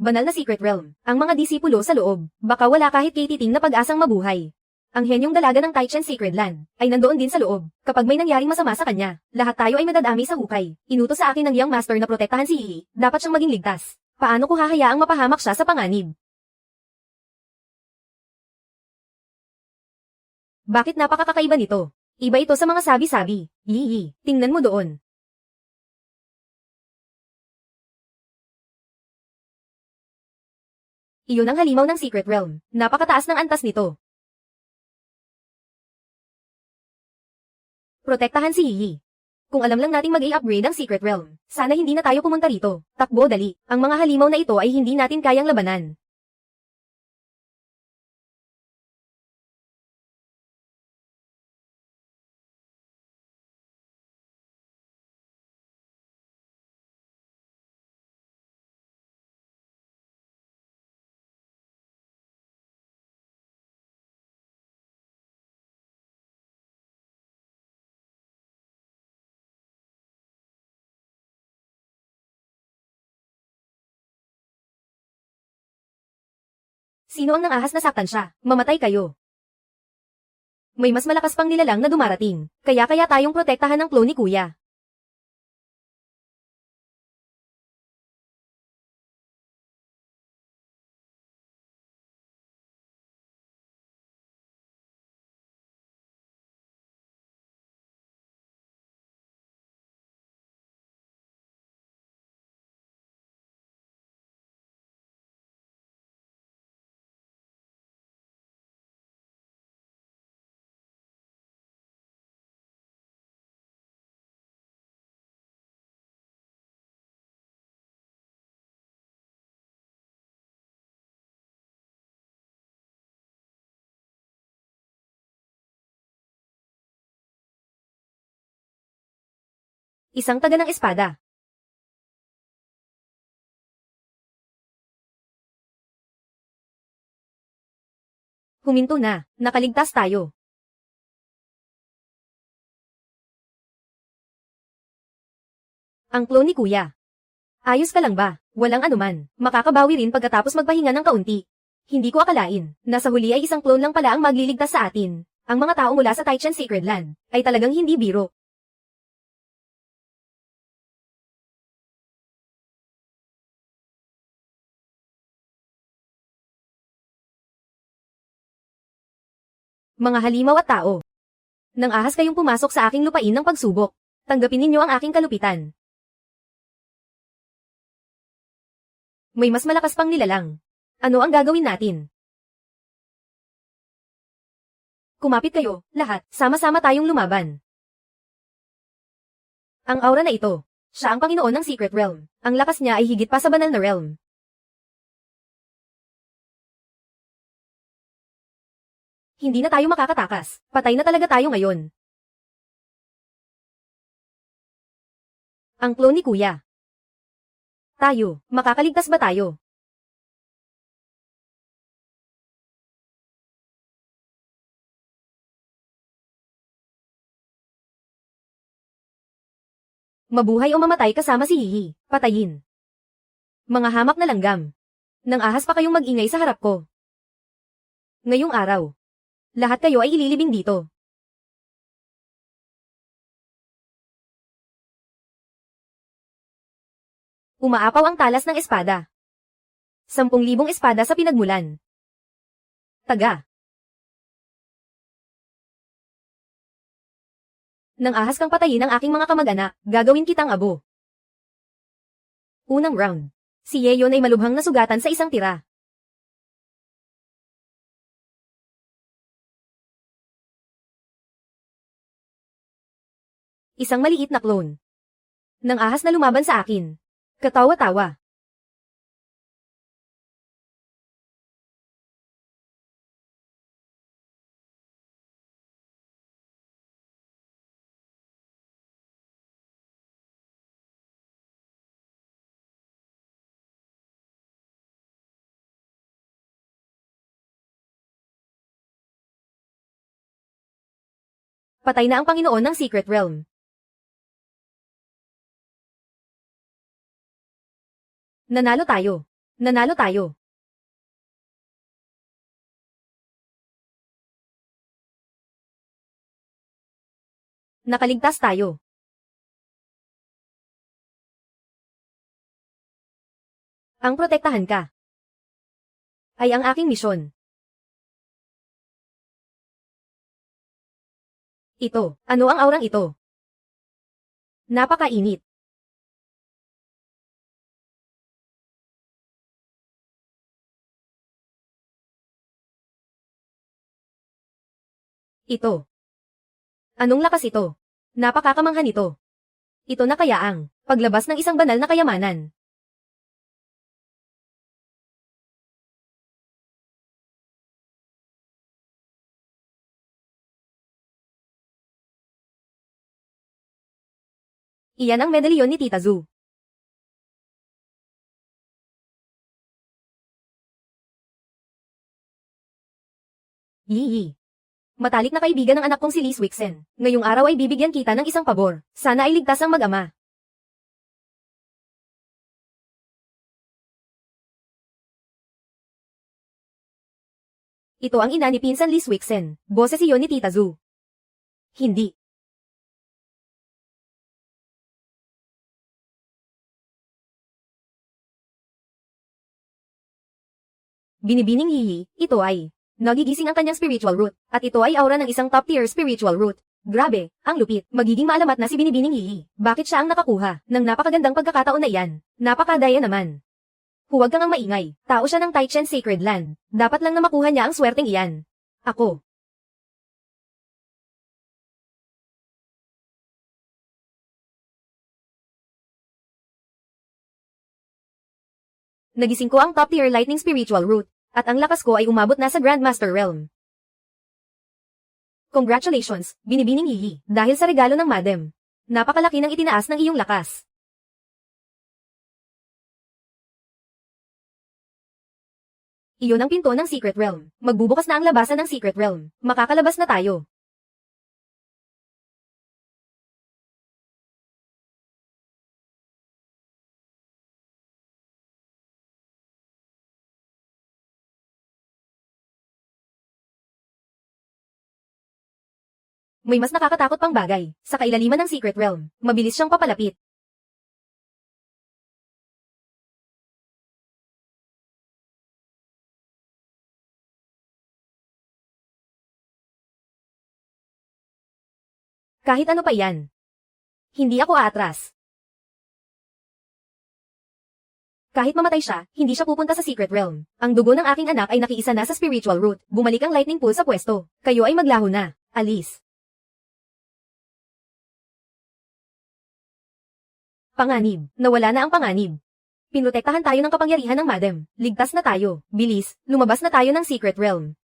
Banal na secret realm. Ang mga disipulo sa loob. Baka wala kahit kititing na pag-asang mabuhay. Ang henyong dalaga ng Taichan Sacred Land ay nandoon din sa loob. Kapag may nangyaring masama sa kanya, lahat tayo ay madadami sa hukay. Inutos sa akin ng Young Master na protektahan si Yi. Dapat siyang maging ligtas. Paano ko hahayaang mapahamak siya sa panganib? Bakit napakakakaiba nito? Iba ito sa mga sabi-sabi. Yi, tingnan mo doon. Iyon ang halimaw ng Secret Realm. Napakataas ng antas nito. Protektahan si Yi. Kung alam lang nating mag-i-upgrade ang Secret Realm, sana hindi na tayo pumunta rito. Takbo dali. Ang mga halimaw na ito ay hindi natin kayang labanan. Sino ang nangahas na saktan siya? Mamatay kayo. May mas malakas pang nilalang na dumarating. Kaya tayong protektahan ng clone ni Kuya. Isang taga ng espada. Huminto na. Nakaligtas tayo. Ang clone ni Kuya. Ayos ka lang ba? Walang anuman. Makakabawi rin pagkatapos magpahinga ng kaunti. Hindi ko akalain. Nasa huli ay isang clone lang pala ang magliligtas sa atin. Ang mga tao mula sa Taichan Sacred Land ay talagang hindi biro. Mga halimaw at tao. Nang ahas kayong pumasok sa aking lupain ng pagsubok. Tanggapin ninyo ang aking kalupitan. May mas malakas pang nilalang. Ano ang gagawin natin? Kumapit kayo, lahat, sama-sama tayong lumaban. Ang aura na ito. Siya ang Panginoon ng Secret Realm. Ang lakas niya ay higit pa sa banal na realm. Hindi na tayo makakatakas. Patay na talaga tayo ngayon. Ang clone ni Kuya. Tayo, makakaligtas ba tayo? Mabuhay o mamatay kasama si Hihi. Patayin. Mga hamak na langgam. Nang ahas pa kayong mag-ingay sa harap ko. Ngayong araw. Lahat kayo ay ililibing dito. Umaapaw ang talas ng espada. 10,000 espada sa pinagmulan. Taga. Nang ahas kang patayin ang aking mga kamag-anak, gagawin kitang abo. Unang round. Si Yeon ay malubhang nasugatan sa isang tira. Isang maliit na clone. Nang ahas na lumaban sa akin. Katawa-tawa. Patay na ang Panginoon ng Secret Realm. Nanalo tayo. Nanalo tayo. Nakaligtas tayo. Ang protektahan ka. Ay ang aking misyon. Ito, ano ang aurang ito? Napakainit. Ito. Anong lakas ito? Napakakamanghan ito. Ito na kaya ang paglabas ng isang banal na kayamanan. Iyan ang medalyon ni Tita Zu. Yee. Matalik na kaibigan ng anak kong si Lee Swixen. Ngayong araw ay bibigyan kita ng isang pabor. Sana ay ligtas ang mag-ama. Ito ang ina ni Pinsan Lee Swixen. Boses iyon ni Tita Zu. Hindi. Binibining Hihi, ito ay nagigising ang kanyang spiritual root, at ito ay aura ng isang top-tier spiritual root. Grabe, ang lupit. Magiging maalamat na si Binibining Hihi. Bakit siya ang nakakuha ng napakagandang pagkakataon na iyan? Napakadaya naman. Huwag kang ang maingay. Tao siya ng Taichen Sacred Land. Dapat lang na makuha niya ang swerteng iyan. Ako. Nagising ko ang top-tier lightning spiritual root, at ang lakas ko ay umabot na sa Grandmaster Realm. Congratulations, Binibining Hihi, dahil sa regalo ng Madam. Napakalaki ng itinaas ng iyong lakas. Iyon ang pinto ng Secret Realm. Magbubukas na ang labasan ng Secret Realm. Makakalabas na tayo. May mas nakakatakot pang bagay. Sa kailaliman ng Secret Realm, mabilis siyang papalapit. Kahit ano pa yan. Hindi ako aatras. Kahit mamatay siya, hindi siya pupunta sa secret realm. Ang dugo ng aking anak ay nakiisa na sa spiritual root. Bumalik ang lightning pool sa pwesto. Kayo ay maglaho na. Alis. Panganib. Nawala na ang panganib. Pinrotektahan tayo ng kapangyarihan ng madam. Ligtas na tayo. Bilis, lumabas na tayo ng secret realm.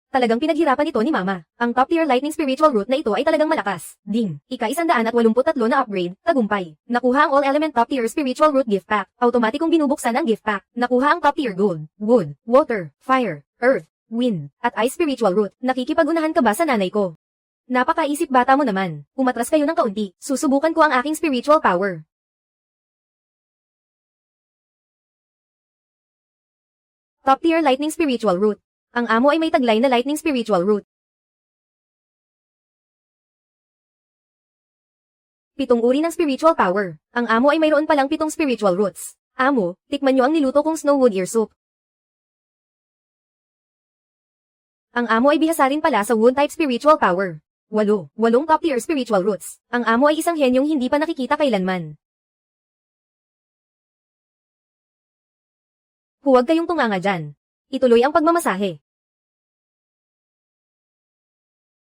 Talagang pinaghirapan ito ni Mama. Ang top tier lightning spiritual root na ito ay talagang malakas. Ding. Ika-183 na upgrade. Tagumpay. Nakuha ang all element top tier spiritual root gift pack. Automatikong binubuksan ang gift pack. Nakuha ang top tier gold, wood, water, fire, earth, wind, at ice spiritual root. Nakikipag-unahan ka ba sa nanay ko? Napakaisip bata mo naman. Umatras kayo ng kaunti. Susubukan ko ang aking spiritual power. Top tier lightning spiritual root. Ang amo ay may taglay na lightning spiritual root. 7 uri ng spiritual power. Ang amo ay mayroon palang 7 spiritual roots. Amo, tikman niyo ang niluto kong snowwood ear soup. Ang amo ay bihasa rin pala sa wood type spiritual power. 8 top tier spiritual roots. Ang amo ay isang henyong hindi pa nakikita kailanman. Huwag kayong tunganga dyan. Ituloy ang pagmamasahe.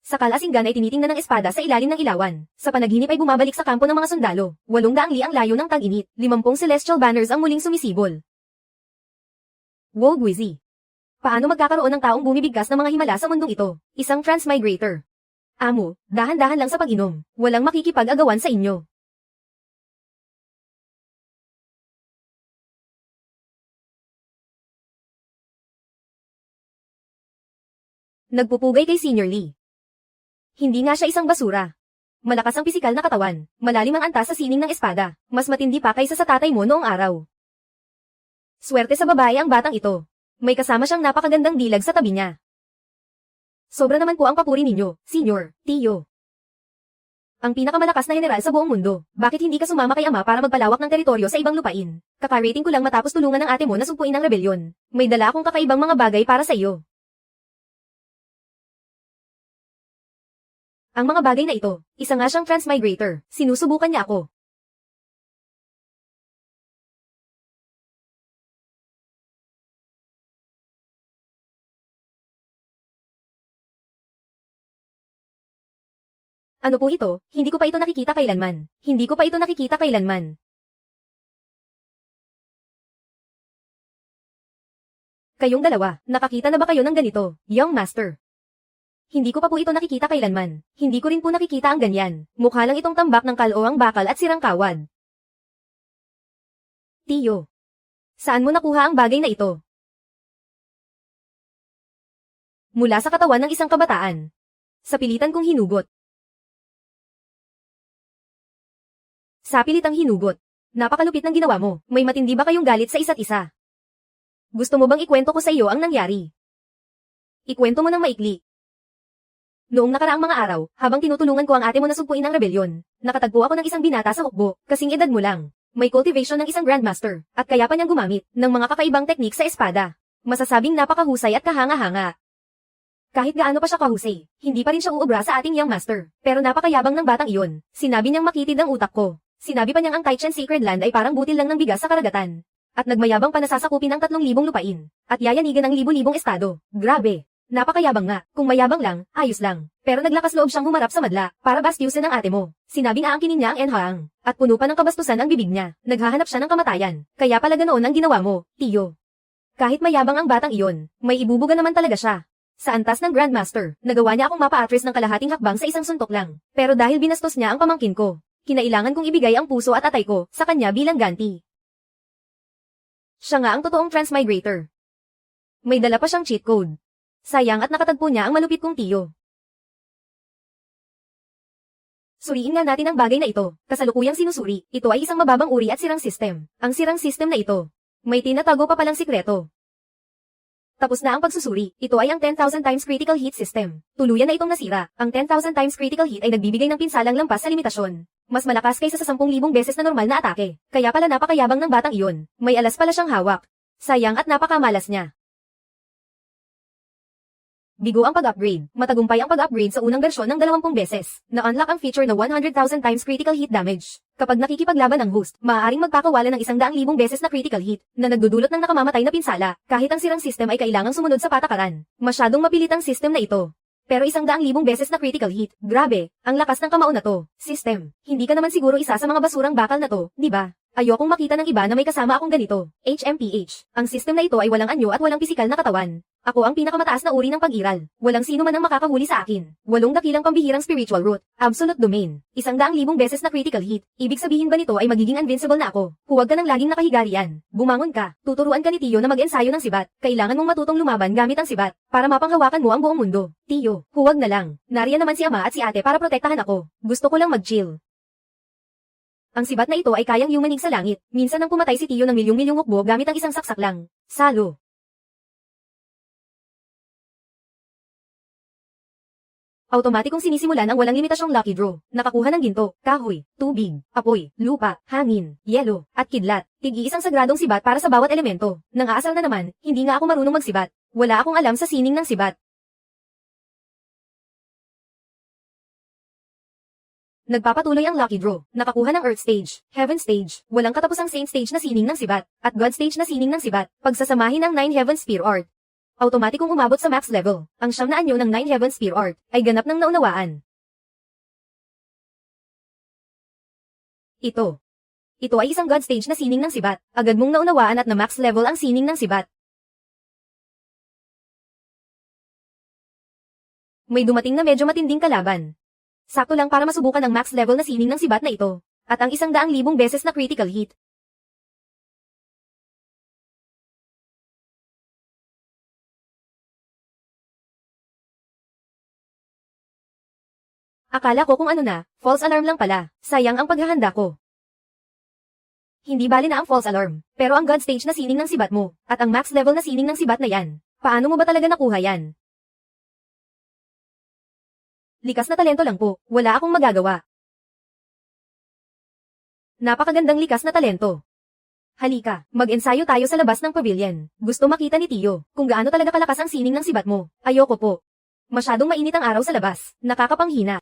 Sa Kalasinggan ay tinitingnan ng espada sa ilalim ng ilawan. Sa panaginip ay bumabalik sa kampo ng mga sundalo. 800 li ang layo ng tag-init. 50 celestial banners ang muling sumisibol. Wow, Gwizzy. Paano magkakaroon ng taong bumibigkas ng mga himala sa mundong ito? Isang transmigrator. Amo, dahan-dahan lang sa pag-inom. Walang makikipag-agawan sa inyo. Nagpupugay kay Senior Lee. Hindi nga siya isang basura. Malakas ang pisikal na katawan, malalim ang antas sa sining ng espada, mas matindi pa kaysa sa tatay mo noong araw. Swerte sa babae ang batang ito. May kasama siyang napakagandang dilag sa tabi niya. Sobra naman po ang papuri ninyo, Senior, Tiyo. Ang pinakamalakas na general sa buong mundo, bakit hindi ka sumama kay ama para magpalawak ng teritoryo sa ibang lupain? Kakarating ko lang matapos tulungan ng ate mo na sumpuin ang rebelyon. May dala akong kakaibang mga bagay para sa iyo. Ang mga bagay na ito, isa nga siyang transmigrator, sinusubukan niya ako. Ano po ito? Hindi ko pa ito nakikita kailanman. Hindi ko pa ito nakikita kailanman. Kayong dalawa, nakakita na ba kayo ng ganito, young master? Hindi ko pa po ito nakikita kailanman. Hindi ko rin po nakikita ang ganyan. Mukha lang itong tambak ng kaloang bakal at sirang kawad. Tiyo. Saan mo nakuha ang bagay na ito? Mula sa katawan ng isang kabataan. Sa pilitan kong hinugot. Sa pilitang hinugot. Napakalupit ng ginawa mo. May matindi ba kayong galit sa isa't isa? Gusto mo bang ikwento ko sa iyo ang nangyari? Ikwento mo ng maikli. Noong nakaraang mga araw, habang tinutulungan ko ang ate mo na sumpuin ang rebelyon, nakatagpo ako ng isang binata sa hukbo, kasing edad mo lang. May cultivation ng isang grandmaster, at kaya pa niyang gumamit ng mga kakaibang teknik sa espada. Masasabing napakahusay at kahanga-hanga. Kahit gaano pa siya kahusay, hindi pa rin siya uubra sa ating young master, pero napakayabang ng batang iyon. Sinabi niyang makitid ang utak ko. Sinabi pa niyang ang Taichan Sacred Land ay parang butil lang ng bigas sa karagatan. At nagmayabang pa na sasakupin ang 3,000 lupain, at yayanigan ang libu-libong estado. Grabe! Napakayabang nga, kung mayabang lang, ayos lang. Pero naglakas loob siyang humarap sa madla, para bastyusin ang ate mo. Sinabing aangkinin niya ang Enhaang, at puno pa ng kabastusan ang bibig niya. Naghahanap siya ng kamatayan. Kaya pala ganoon ang ginawa mo, Tiyo. Kahit mayabang ang batang iyon, may ibubuga naman talaga siya. Sa antas ng Grandmaster, nagawa niya akong mapa-atras ng kalahating hakbang sa isang suntok lang. Pero dahil binastos niya ang pamangkin ko, kinailangan kong ibigay ang puso at atay ko sa kanya bilang ganti. Siya nga ang totoong transmigrator. May dala pa siyang cheat code. Sayang at nakatagpo niya ang malupit kong tiyo. Suriin nga natin ang bagay na ito. Kasalukuyang sinusuri, ito ay isang mababang uri at sirang system. Ang sirang system na ito, may tinatago pa palang sikreto. Tapos na ang pagsusuri, ito ay ang 10,000 times critical hit system. Tuluyan na itong nasira. Ang 10,000 times critical hit ay nagbibigay ng pinsalang lampas sa limitasyon. Mas malakas kaysa sa 10,000 beses na normal na atake. Kaya pala napakayabang ng batang iyon. May alas pala siyang hawak. Sayang at napakamalas niya. Bigo ang pag-upgrade. Matagumpay ang pag-upgrade sa unang bersyon ng 20 beses. Na-unlock ang feature na 100,000 times critical hit damage. Kapag nakikipaglaban ang host, maaaring magpakawala ng 100,000 beses na critical hit, na nagdudulot ng nakamamatay na pinsala, kahit ang sirang system ay kailangang sumunod sa patakaran. Masyadong mapilit ang system na ito. Pero 100,000 beses na critical hit, grabe, ang lakas ng kamao na to. System, hindi ka naman siguro isa sa mga basurang bakal na to, di ba? Ayokong makita ng iba na may kasama akong ganito. HMPH. Ang system na ito ay walang anyo at walang pisikal na katawan. Ako ang pinakamataas na uri ng pag-iral. Walang sino man ang makakahuli sa akin. 8 dakilang pambihirang spiritual root. Absolute domain. 100,000 beses na critical hit. Ibig sabihin ba nito ay magiging invincible na ako? Huwag ka nang laging nakahiga riyan. Bumangon ka. Tuturuan ka ni Tio na mag-ensayo ng sibat. Kailangan mong matutong lumaban gamit ang sibat para mapanghawakan mo ang buong mundo. Tio, huwag na lang. Nariyan naman si ama at si ate para protektahan ako. Gusto ko lang mag-chill. Ang sibat na ito ay kayang yumanig sa langit. Minsan nang pumatay si Tio ng milyong-milyong hukbo gamit ang isang saksak lang. Salo. Automatikong sinisimulan ang walang limitasyong lucky draw. Nakakuha ng ginto, kahoy, tubig, apoy, lupa, hangin, yelo, at kidlat. Tig-iisang sagradong sibat para sa bawat elemento. Nang aasal na naman, hindi nga ako marunong magsibat. Wala akong alam sa sining ng sibat. Nagpapatuloy ang lucky draw. Nakakuha ng Earth Stage, Heaven Stage, walang katapusang Saint Stage na sining ng sibat, at God Stage na sining ng sibat. Pagsasamahin ng 9 Heaven Spear Art. Automatikong umabot sa max level. Ang 9 na anyo ng 9 Heaven Spear Art ay ganap ng naunawaan. Ito ay isang God Stage na sining ng sibat. Agad mong naunawaan at na max level ang sining ng sibat. May dumating na medyo matinding kalaban. Sakto lang para masubukan ang max level na sining ng sibat na ito, at ang 100,000 beses na critical hit. Akala ko kung ano na, false alarm lang pala. Sayang ang paghahanda ko. Hindi bali na ang false alarm, pero ang God stage na sining ng sibat mo, at ang max level na sining ng sibat na yan. Paano mo ba talaga nakuha yan? Likas na talento lang po, wala akong magagawa. Napakagandang likas na talento. Halika, mag-ensayo tayo sa labas ng pavilion. Gusto makita ni Tio, kung gaano talaga kalakas ang sining ng sibat mo. Ayoko po. Masyadong mainit ang araw sa labas, nakakapanghina.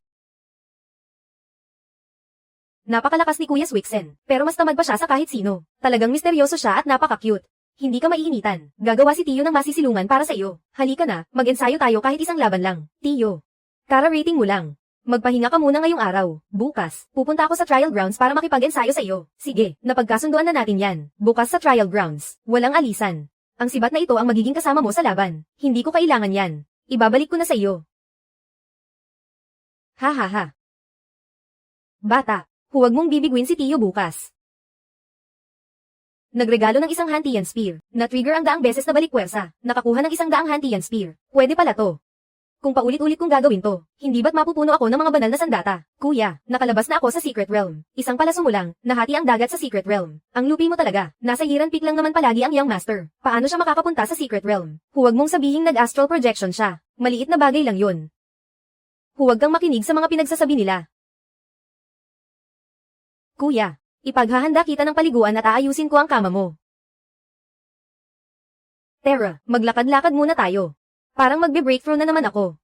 Napakalakas ni Kuya Swixen, pero mas tamad pa siya sa kahit sino. Talagang misteryoso siya at napaka-cute. Hindi ka maiinitan. Gagawa si Tio ng masisilungan para sa iyo. Halika na, mag-ensayo tayo kahit isang laban lang. Tio. Kara rating mo lang. Magpahinga ka muna ngayong araw. Bukas, pupunta ako sa trial grounds para makipag-ensayo sa iyo. Sige, napagkasunduan na natin yan. Bukas sa trial grounds. Walang alisan. Ang sibat na ito ang magiging kasama mo sa laban. Hindi ko kailangan yan. Ibabalik ko na sa iyo. Ha ha ha. Bata, huwag mong bibiguin si Tio bukas. Nagregalo ng isang Hantian Spear. Na-trigger ang 100 beses na balik puwersa. Nakakuha ng 100 Hantian Spear. Pwede pala to. Kung paulit-ulit kong gagawin to, hindi ba't mapupuno ako ng mga banal na sandata? Kuya, nakalabas na ako sa Secret Realm. Isang palaso mo lang, nahati ang dagat sa Secret Realm. Ang lupi mo talaga, nasa Hiran Peak lang naman palagi ang Young Master. Paano siya makakapunta sa Secret Realm? Huwag mong sabihing nag-astral projection siya. Maliit na bagay lang yun. Huwag kang makinig sa mga pinagsasabi nila. Kuya, ipaghahanda kita ng paliguan at aayusin ko ang kama mo. Terra, maglakad-lakad muna tayo. Parang magbe-breakthrough na naman ako.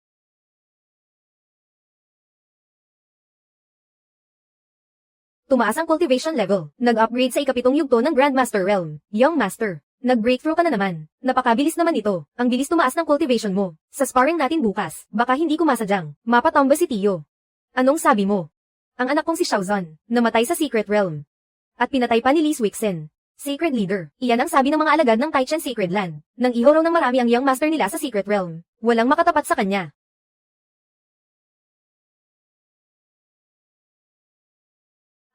Tumaas ang cultivation level. Nag-upgrade sa ikapitong yugto ng Grandmaster Realm. Young Master, nag-breakthrough ka na naman. Napakabilis naman ito. Ang bilis tumaas ng cultivation mo. Sa sparring natin bukas, baka hindi ko masadyang mapatamba si Tio. Anong sabi mo? Ang anak kong si Xiaozan, namatay sa Secret Realm. At pinatay pa ni Li Swixen. Sacred Leader. Iyan ang sabi ng mga alagad ng Taichen Sacred Land. Nang iho raw ng marami ang Young Master nila sa Secret Realm. Walang makatapat sa kanya.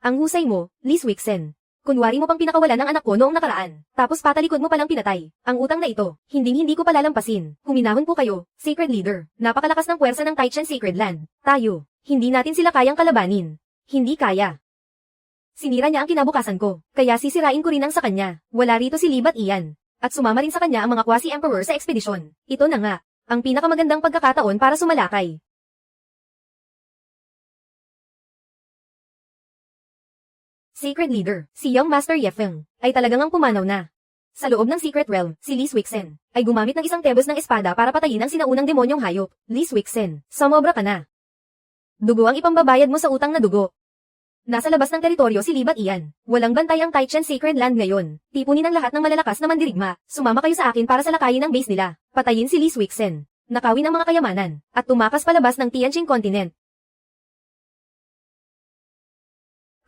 Ang husay mo, Li Swixen. Kunwari mo pang pinakawalan ng anak ko noong nakaraan. Tapos patalikod mo palang pinatay. Ang utang na ito, hindi ko palalampasin. Huminahon po kayo, Sacred Leader. Napakalakas ng puwersa ng Taichen Sacred Land. Tayo, hindi natin sila kayang kalabanin. Hindi kaya. Sinira niya ang kinabukasan ko, kaya sisirain ko rin ang sa kanya. Wala rito si Libat Ian. At sumama rin sa kanya ang mga quasi-emperor sa ekspedisyon. Ito na nga, ang pinakamagandang pagkakataon para sumalakay. Sacred Leader, si Young Master Yefeng, ay talagang ang pumanaw na. Sa loob ng Secret Realm, si Lee Swixen ay gumamit ng isang tebos ng espada para patayin ang sinaunang demonyong hayop. Lee Swixen, sumobra ka na. Dugo ang ipambabayad mo sa utang na dugo. Nasa labas ng teritoryo si Libat Ian. Walang bantay ang Taichan Sacred Land ngayon. Tipunin ang lahat ng malalakas na mandirigma. Sumama kayo sa akin para sa lakayin ng base nila. Patayin si Lee Swixen. Nakawin ang mga kayamanan. At tumakas palabas ng Tianjin Continent.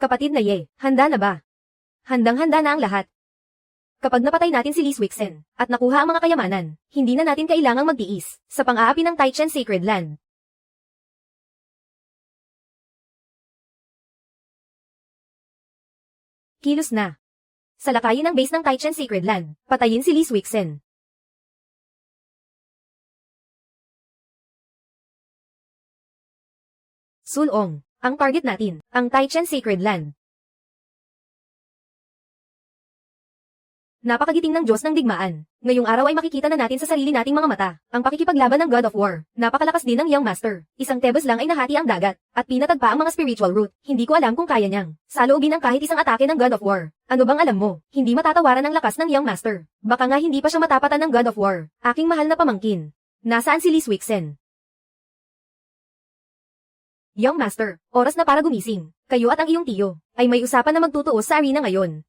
Kapatid na Ye, handa na ba? Handang-handa na ang lahat. Kapag napatay natin si Lee Swixen, at nakuha ang mga kayamanan, hindi na natin kailangang magtiis sa pang-aapi ng Taichan Sacred Land. Kilos na. Sa lakayin ng base ng Taichan Sacred Land, patayin si Lee Swixen. Sulong, ang target natin, ang Taichan Sacred Land. Napakagiting ng Diyos ng digmaan. Ngayong araw ay makikita na natin sa sarili nating mga mata, ang pakikipaglaban ng God of War. Napakalakas din ng Young Master. Isang tebos lang ay nahati ang dagat, at pinatagpa ang mga spiritual root. Hindi ko alam kung kaya niyang saloobin ang kahit isang atake ng God of War. Ano bang alam mo? Hindi matatawaran ang lakas ng Young Master. Baka nga hindi pa siya matapatan ng God of War. Aking mahal na pamangkin. Nasaan si Lee Swixen? Young Master, oras na para gumising. Kayo at ang iyong tiyo ay may usapan na magtutuos sa arena ngayon.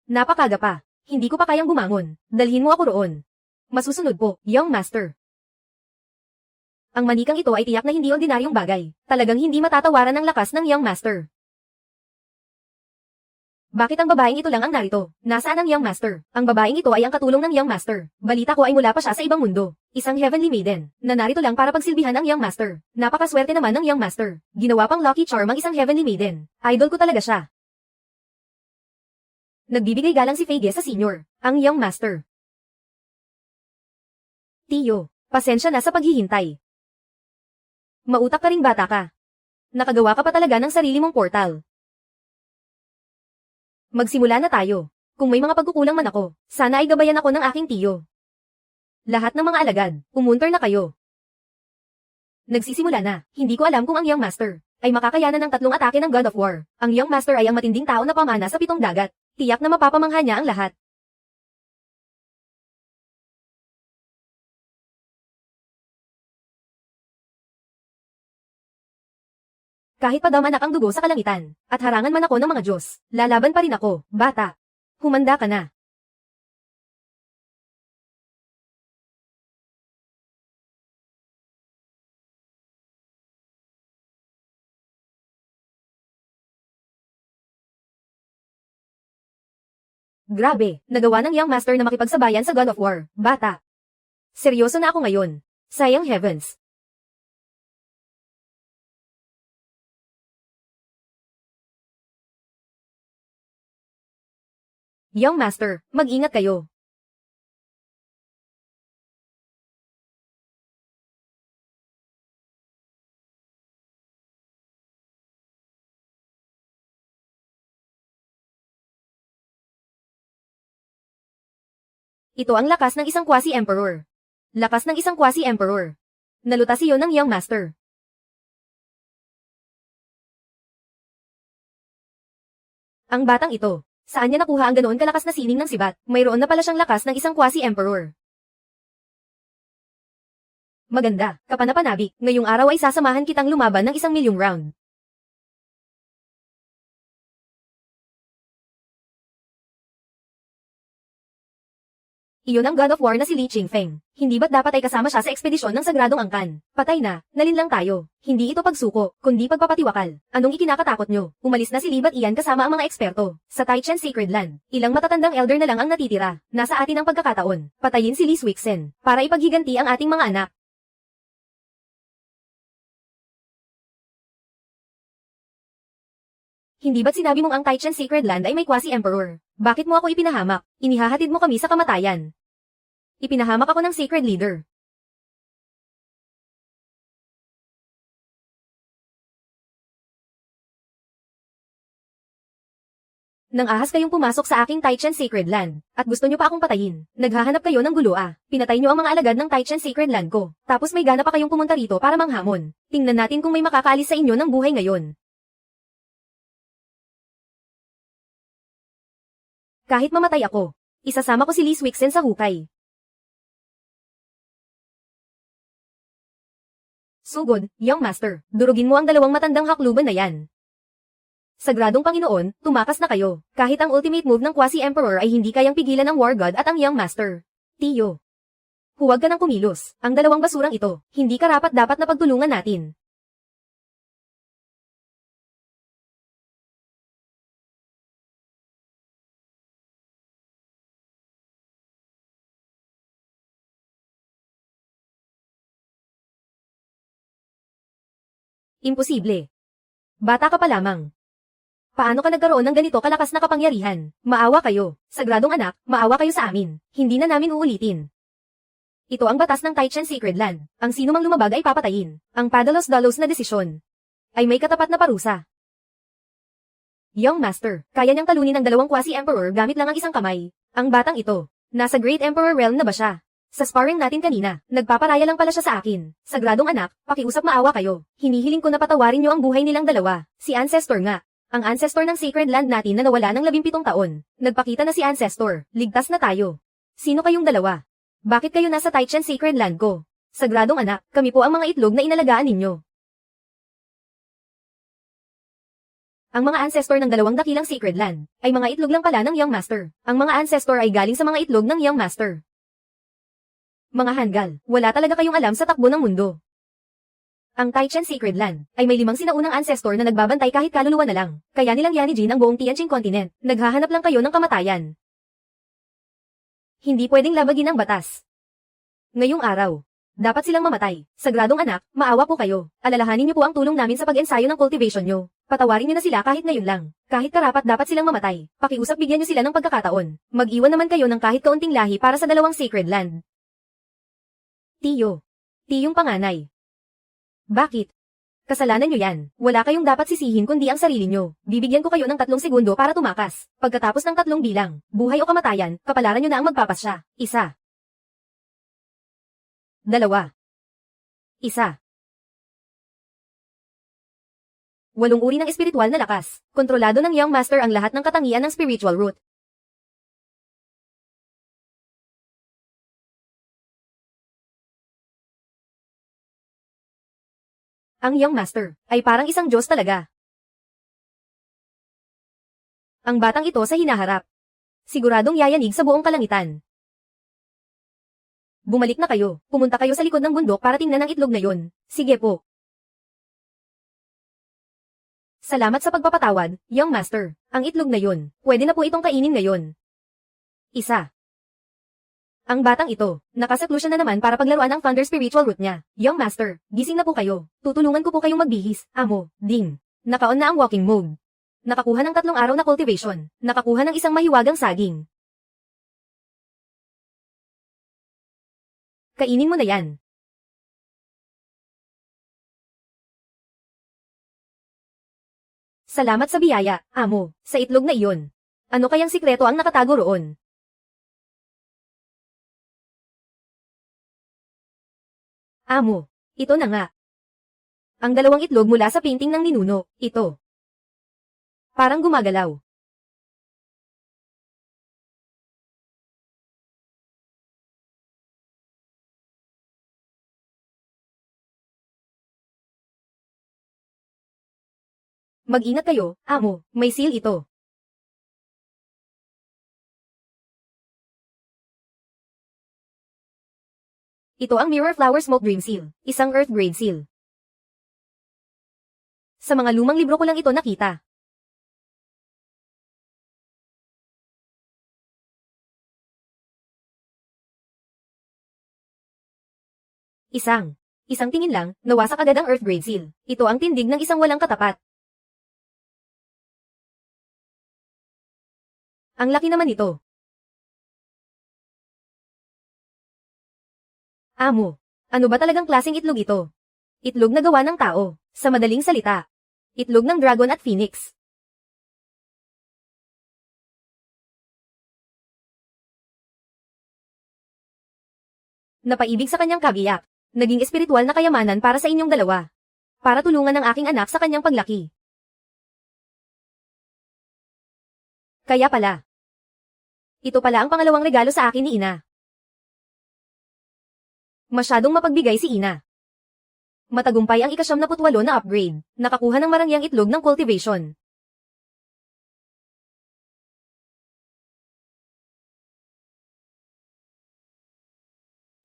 Napakaga pa. Hindi ko pa kayang bumangon. Dalhin mo ako roon. Masusunod po, Young Master. Ang manikang ito ay tiyak na hindi ordinaryong bagay. Talagang hindi matatawaran ng lakas ng Young Master. Bakit ang babaeng ito lang ang narito? Nasaan ang Young Master? Ang babaeng ito ay ang katulong ng Young Master. Balita ko ay mula pa siya sa ibang mundo. Isang Heavenly Maiden, na narito lang para pagsilbihan ng Young Master. Napakaswerte naman ng Young Master. Ginawa pang Lucky Charm ang isang Heavenly Maiden. Idol ko talaga siya. Nagbibigay galang si Feige sa senior, ang Young Master. Tiyo, pasensya na sa paghihintay. Mautak ka ring bata ka. Nakagawa ka pa talaga ng sarili mong portal. Magsimula na tayo. Kung may mga pagkukulang man ako, sana ay gabayan ako ng aking tiyo. Lahat ng mga alagad, umunter na kayo. Nagsisimula na, hindi ko alam kung ang Young Master ay makakayanan ng 3 atake ng God of War. Ang Young Master ay ang matinding tao na pamana sa 7 dagat. Tiyak na mapapamangha niya ang lahat. Kahit pa damanak ang dugo sa kalangitan, at harangan man ako ng mga Diyos, lalaban pa rin ako, bata. Humanda ka na. Grabe, nagawa ng Young Master na makipagsabayan sa God of War, bata. Seryoso na ako ngayon. Sayang heavens. Young Master, mag-ingat kayo. Ito ang lakas ng isang quasi-emperor. Lakas ng isang quasi-emperor. Nalutas iyon ng Young Master. Ang batang ito, saan niya nakuha ang ganoon kalakas na sining ng sibat? Mayroon na pala siyang lakas ng isang quasi-emperor. Maganda, kapanapanabik, ngayong araw ay sasamahan kitang lumaban ng 1,000,000 round. Iyon ang God of War na si Li Qingfeng. Hindi ba't dapat ay kasama siya sa ekspedisyon ng Sagradong Angkan? Patay na, nalinlang tayo. Hindi ito pagsuko, kundi pagpapatiwakal. Anong ikinakatakot nyo? Umalis na si Libat Ian kasama ang mga eksperto. Sa Taichan Sacred Land, ilang matatandang elder na lang ang natitira. Nasa atin ang pagkakataon. Patayin si Lee Swixen, para ipaghiganti ang ating mga anak. Hindi ba't sinabi mong ang Taichan Sacred Land ay may quasi-emperor? Bakit mo ako ipinahamak? Inihahatid mo kami sa kamatayan. Ipinahamak ako ng Sacred Leader. Nang ahas kayong pumasok sa aking Taichan Sacred Land, at gusto nyo pa akong patayin, naghahanap kayo ng gulo ah. Pinatay nyo ang mga alagad ng Taichan Sacred Land ko, tapos may gana pa kayong pumunta rito para manghamon. Tingnan natin kung may makakaalis sa inyo ng buhay ngayon. Kahit mamatay ako, isasama ko si Lee Swixen sa hukay. Sugod, Young Master, durugin mo ang dalawang matandang hakluban na yan. Sagradong Panginoon, tumakas na kayo. Kahit ang ultimate move ng Quasi-Emperor ay hindi kayang pigilan ng War God at ang Young Master. Tiyo. Huwag ka nang kumilos. Ang dalawang basurang ito, hindi karapat-dapat na pagtulungan natin. Imposible. Bata ka pa lamang. Paano ka nagkaroon ng ganito kalakas na kapangyarihan? Maawa kayo. Sagradong anak, maawa kayo sa amin. Hindi na namin uulitin. Ito ang batas ng Taichen Sacred Land. Ang sino mang lumabag ay papatayin. Ang padalos-dalos na desisyon ay may katapat na parusa. Young Master, kaya niyang talunin ang dalawang Quasi-Emperor gamit lang ang isang kamay. Ang batang ito, nasa Great Emperor Realm na ba siya? Sa sparring natin kanina, nagpaparaya lang pala siya sa akin. Sagradong anak, pakiusap maawa kayo. Hinihiling ko na patawarin niyo ang buhay nilang dalawa. Si Ancestor nga. Ang Ancestor ng Sacred Land natin na nawala ng 17 taon. Nagpakita na si Ancestor. Ligtas na tayo. Sino kayong dalawa? Bakit kayo nasa Taichen Sacred Land ko? Sagradong anak, kami po ang mga itlog na inalagaan ninyo. Ang mga ancestor ng dalawang dakilang Sacred Land ay mga itlog lang pala ng Young Master. Ang mga ancestor ay galing sa mga itlog ng Young Master. Mga hanggal, wala talaga kayong alam sa takbo ng mundo. Ang Taichen Sacred Land ay may 5 sinaunang ancestor na nagbabantay kahit kaluluwa na lang. Kaya nilang yanijin ang buong Tianjin Continent. Naghahanap lang kayo ng kamatayan. Hindi pwedeng labagin ang batas. Ngayong araw, dapat silang mamatay. Sagradong anak, maawa po kayo. Alalahanin niyo po ang tulong namin sa pag-ensayo ng cultivation niyo. Patawarin niyo na sila kahit ngayon lang. Kahit karapat dapat silang mamatay. Pakiusap bigyan niyo sila ng pagkakataon. Mag-iwan naman kayo ng kahit kaunting lahi para sa dalawang Sacred Land. Tiyo. Tiyong panganay. Bakit? Kasalanan niyo yan. Wala kayong dapat sisihin kundi ang sarili niyo. Bibigyan ko kayo ng 3 segundo para tumakas. Pagkatapos ng 3 bilang, buhay o kamatayan, kapalaran niyo na ang magpapasya. 1. 2. 1. 8 uri ng espiritual na lakas. Kontrolado ng Young Master ang lahat ng katangian ng spiritual root. Ang Young Master ay parang isang Diyos talaga. Ang batang ito sa hinaharap. Siguradong yayanig sa buong kalangitan. Bumalik na kayo. Pumunta kayo sa likod ng bundok para tingnan ang itlog na yon. Sige po. Salamat sa pagpapatawad, Young Master. Ang itlog na yon, pwede na po itong kainin ngayon. 1. Ang batang ito, nakasaklusyon na naman para paglaruan ang Thunder Spiritual Root niya. Young Master, gising na po kayo. Tutulungan ko po kayong magbihis, amo, ding. Nakaon na ang walking mode. Nakakuha ng 3 araw na cultivation. Nakakuha ng isang mahiwagang saging. Kainin mo na yan. Salamat sa biyaya, amo, sa itlog na iyon. Ano kayang sikreto ang nakatago roon? Amo, ito na nga. Ang 2 itlog mula sa painting ng ninuno, ito. Parang gumagalaw. Mag-ingat kayo, amo, may seal ito. Ito ang Mirror Flower Smoke Dream Seal, isang Earth Grade Seal. Sa mga lumang libro ko lang ito nakita. Isang tingin lang, nawasak agad ang Earth Grade Seal. Ito ang tindig ng isang walang katapat. Ang laki naman ito. Amo, ano ba talagang klaseng itlog ito? Itlog na gawa ng tao, sa madaling salita. Itlog ng dragon at phoenix. Napaibig sa kanyang kabiyak. Naging espiritual na kayamanan para sa inyong dalawa. Para tulungan ang aking anak sa kanyang paglaki. Kaya pala. Ito pala ang pangalawang regalo sa akin ni Ina. Masyadong mapagbigay si Ina. Matagumpay ang ika-78 na upgrade. Nakakuha ng marangyang itlog ng cultivation.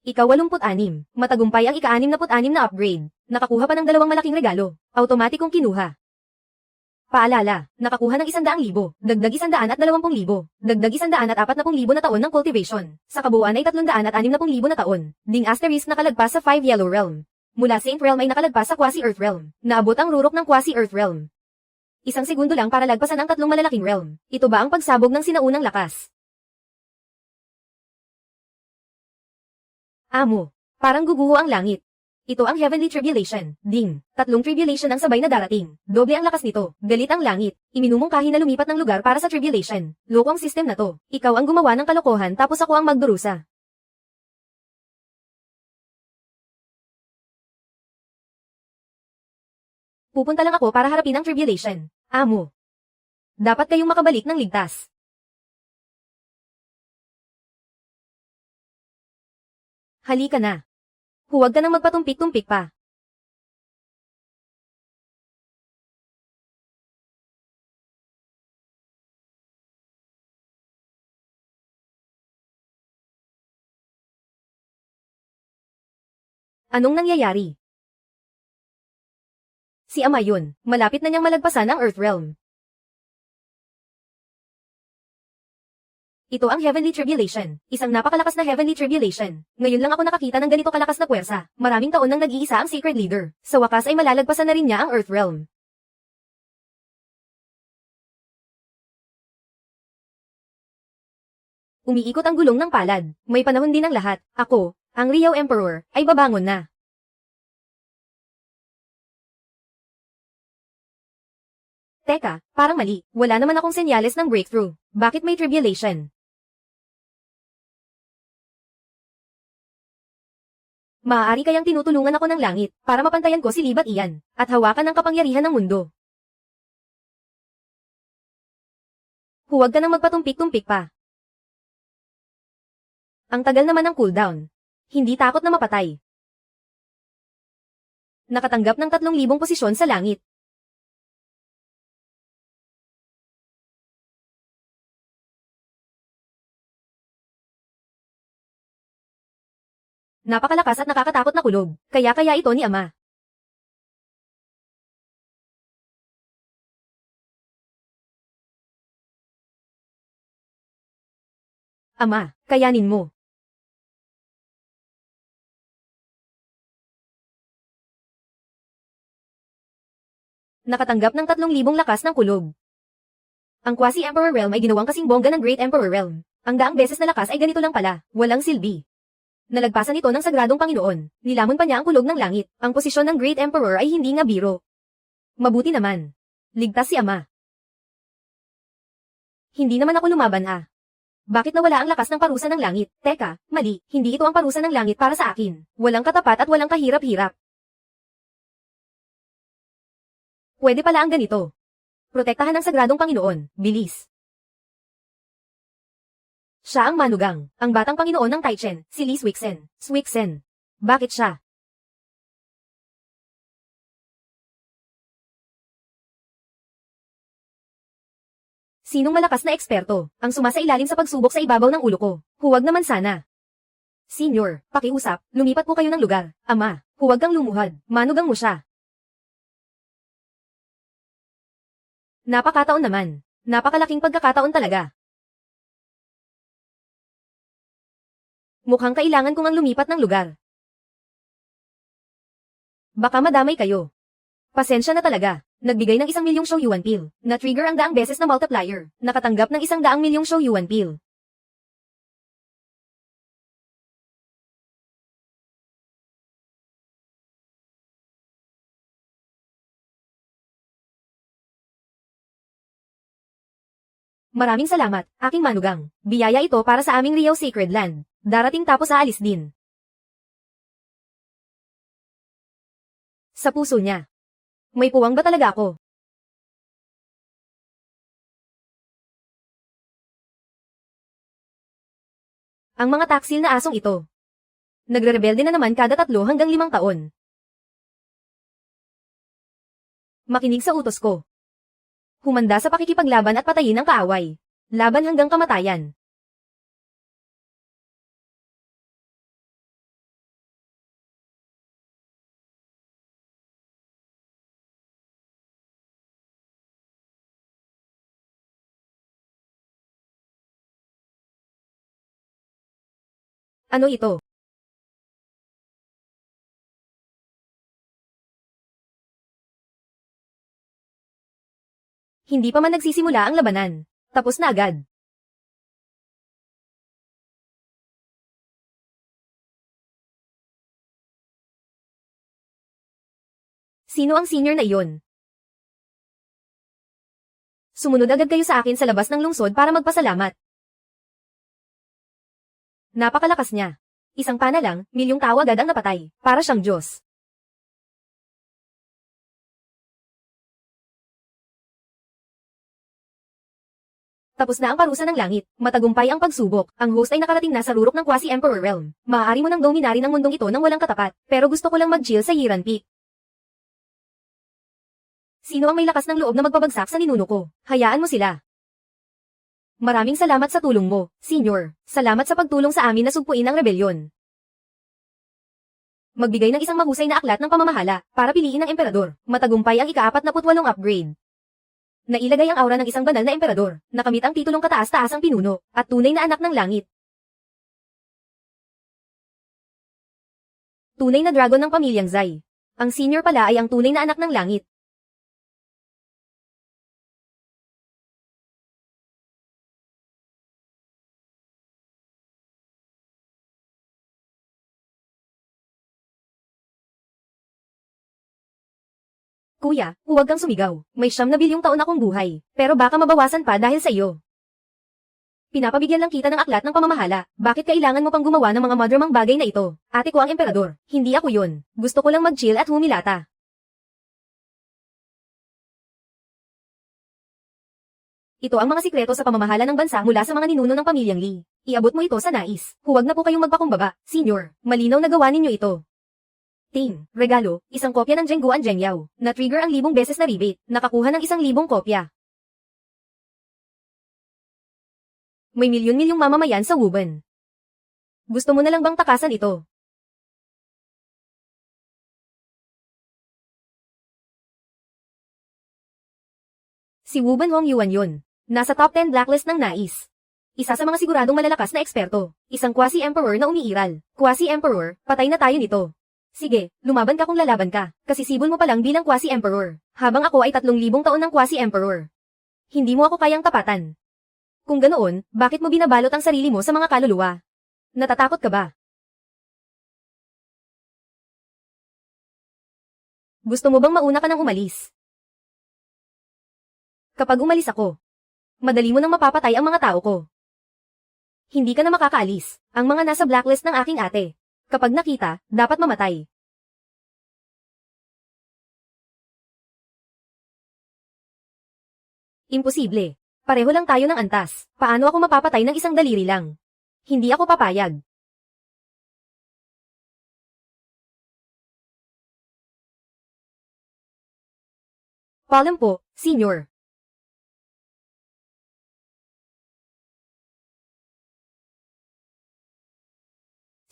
Ika-86. Matagumpay ang ika-66 na upgrade. Nakakuha pa ng dalawang malaking regalo. Automatikong kinuha. Paalala, nakakuha ng 100,000, dagdag 120,000, dagdag 140,000 na taon ng cultivation. Sa kabuuan ay 360,000 na taon. Ding asterisk nakalagpas sa 5 Yellow Realm. Mula Saint Realm ay nakalagpas sa Quasi-Earth Realm. Naabot ang rurok ng Quasi-Earth Realm. Isang segundo lang para lagpasan ang tatlong malalaking realm. Ito ba ang pagsabog ng sinaunang lakas? Amo. Parang guguho ang langit. Ito ang Heavenly Tribulation. Ding. Tatlong tribulation ang sabay na darating. Doble ang lakas nito. Galit ang langit. Iminumungkahi na lumipat ng lugar para sa tribulation. Loko ang system na to. Ikaw ang gumawa ng kalokohan tapos ako ang magdurusa. Pupunta lang ako para harapin ang tribulation. Amo. Dapat kayong makabalik ng ligtas. Halika na. Huwag ka nang magpatumpik-tumpik pa. Anong nangyayari? Si Ama yun, malapit na niyang malagpasan ang Earth Realm. Ito ang Heavenly Tribulation, isang napakalakas na Heavenly Tribulation. Ngayon lang ako nakakita ng ganito kalakas na puwersa. Maraming taon nang nag-iisa ang Sacred Leader. Sa wakas ay malalagpasan na rin niya ang Earth Realm. Umiikot ang gulong ng palad. May panahon din ang lahat. Ako, ang Rio Emperor, ay babangon na. Teka, parang mali. Wala naman akong senyales ng breakthrough. Bakit may tribulation? Maaari kayang tinutulungan ako ng langit para mapantayan ko si Libat Ian at hawakan ang kapangyarihan ng mundo. Huwag ka nang magpatumpik-tumpik pa. Ang tagal naman ng cooldown. Hindi takot na mapatay. Nakatanggap ng 3,000 posisyon sa langit. Napakalakas at nakakatakot na kulog, kaya ito ni Ama. Ama, kayanin mo. Nakatanggap ng 3,000 lakas ng kulog. Ang Quasi-Emperor Realm ay ginawang kasing bongga ng Great Emperor Realm. Ang daang beses na lakas ay ganito lang pala, walang silbi. Nalagpasan ito ng sagradong Panginoon. Nilamon pa niya ang kulog ng langit. Ang posisyon ng Great Emperor ay hindi nga biro. Mabuti naman. Ligtas si Ama. Hindi naman ako lumaban Bakit nawala ang lakas ng parusa ng langit? Teka, mali. Hindi ito ang parusa ng langit para sa akin. Walang katapat at walang kahirap-hirap. Pwede pala ang ganito. Protektahan ng sagradong Panginoon. Bilis. Siya ang manugang, ang batang Panginoon ng Taichen, si Li Swixen. Swixen. Bakit siya? Sinong malakas na eksperto, ang sumasailalim sa pagsubok sa ibabaw ng ulo ko? Huwag naman sana. Senior, pakiusap, lumipat po kayo ng lugar. Ama, huwag kang lumuhad, manugang mo siya. Napakataon naman. Napakalaking pagkakataon talaga. Mukhang kailangan kong ang lumipat ng lugar. Baka madamay kayo. Pasensya na talaga. Nagbigay ng 1,000,000 show yuan pil. Na-trigger ang daang beses na multiplier. Nakatanggap ng 100,000,000 show yuan pil. Maraming salamat, aking manugang. Biyaya ito para sa aming Rio Sacred Land. Darating tapos aalis din. Sa puso niya. May puwang ba talaga ako? Ang mga taksil na asong ito. Nagre-rebelde na naman kada 3 hanggang 5 taon. Makinig sa utos ko. Humanda sa pakikipaglaban at patayin ang kaaway. Laban hanggang kamatayan. Ano ito? Hindi pa man nagsisimula ang labanan. Tapos na agad. Sino ang senior na iyon? Sumunod agad kayo sa akin sa labas ng lungsod para magpasalamat. Napakalakas niya. Isang pana lang, milyong tao agad ang napatay. Para siyang Diyos. Tapos na ang parusa ng langit. Matagumpay ang pagsubok. Ang host ay nakarating na sa rurok ng quasi-emperor realm. Maaari mo nang dominarin ang mundong ito nang walang katapat. Pero gusto ko lang mag-chill sa Yiran Peak. Sino ang may lakas ng loob na magpabagsak sa ninuno ko? Hayaan mo sila. Maraming salamat sa tulong mo, Senior. Salamat sa pagtulong sa amin na sugpuin ang rebelyon. Magbigay ng isang mahusay na aklat ng pamamahala para piliin ang emperador. Matagumpay ang ika-48 upgrade. Nailagay ang aura ng isang banal na emperador, nakamit ang titulong kataas-taasang pinuno, at tunay na anak ng langit. Tunay na dragon ng pamilyang Zai. Ang senior pala ay ang tunay na anak ng langit. Kuya, huwag kang sumigaw. May 9 bilyong taon akong buhay, pero baka mabawasan pa dahil sa iyo. Pinapabigyan lang kita ng aklat ng pamamahala. Bakit kailangan mo pang gumawa ng mga madramang bagay na ito? Ate ko ang emperador. Hindi ako yun. Gusto ko lang mag-chill at humilata. Ito ang mga sikreto sa pamamahala ng bansa mula sa mga ninuno ng pamilyang Lee. Iabot mo ito sa nais. Huwag na po kayong magpakumbaba, Senior. Malinaw na gawa ninyo ito. Ting, regalo, isang kopya ng Zhengguan Zhengyao. Na-trigger ang 1000 beses na rebate. Nakakuha ng 1,000 kopya. May milyon-milyong mamamayan sa Wuban. Gusto mo na lang bang takasan ito? Si Wuban Hongyuan yun. Nasa top 10 blacklist ng nais. Isa sa mga siguradong malalakas na eksperto. Isang quasi-emperor na umiiral. Quasi-emperor, patay na tayo nito. Sige, lumaban ka kung lalaban ka, kasi sibol mo pa lang bilang quasi-emperor, habang ako ay 3,000 taon ng quasi-emperor. Hindi mo ako kayang tapatan. Kung ganoon, bakit mo binabalot ang sarili mo sa mga kaluluwa? Natatakot ka ba? Gusto mo bang mauna ka nang umalis? Kapag umalis ako, madali mo nang mapapatay ang mga tao ko. Hindi ka na makakaalis, ang mga nasa blacklist ng aking ate. Kapag nakita, dapat mamatay. Imposible. Pareho lang tayo ng antas. Paano ako mapapatay ng isang daliri lang? Hindi ako papayag. Paalam po, Senior.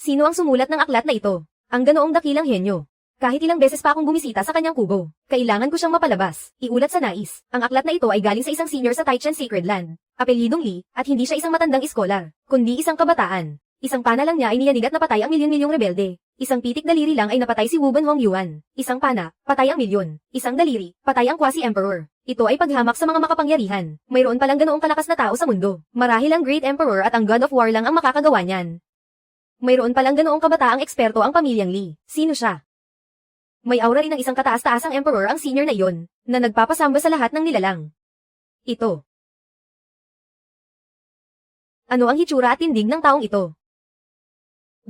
Sino ang sumulat ng aklat na ito? Ang ganoong dakilang henyo. Kahit ilang beses pa akong bumisita sa kanyang kubo, kailangan ko siyang mapalabas. Iulat sa nais. Ang aklat na ito ay galing sa isang senior sa Taichan Sacred Land. Apelyidong Li, at hindi siya isang matandang iskolar, kundi isang kabataan. Isang pana lang niya ay niyanig at napatay ang milyon-milyong rebelde. Isang pitik daliri lang ay napatay si Wuban Hongyuan. Isang pana, patay ang milyon. Isang daliri, patay ang quasi-emperor. Ito ay paghamak sa mga makapangyarihan. Mayroon palang ganoong kalakas na tao sa mundo. Marahil ang Great Emperor at ang God of War lang ang makakagawa niyan. Mayroon palang ganoong kabataang eksperto ang pamilyang Lee. Sino siya? May aura rin ng isang kataas-taasang emperor ang senior na iyon, na nagpapasamba sa lahat ng nilalang. Ito. Ano ang hitsura at tindig ng taong ito?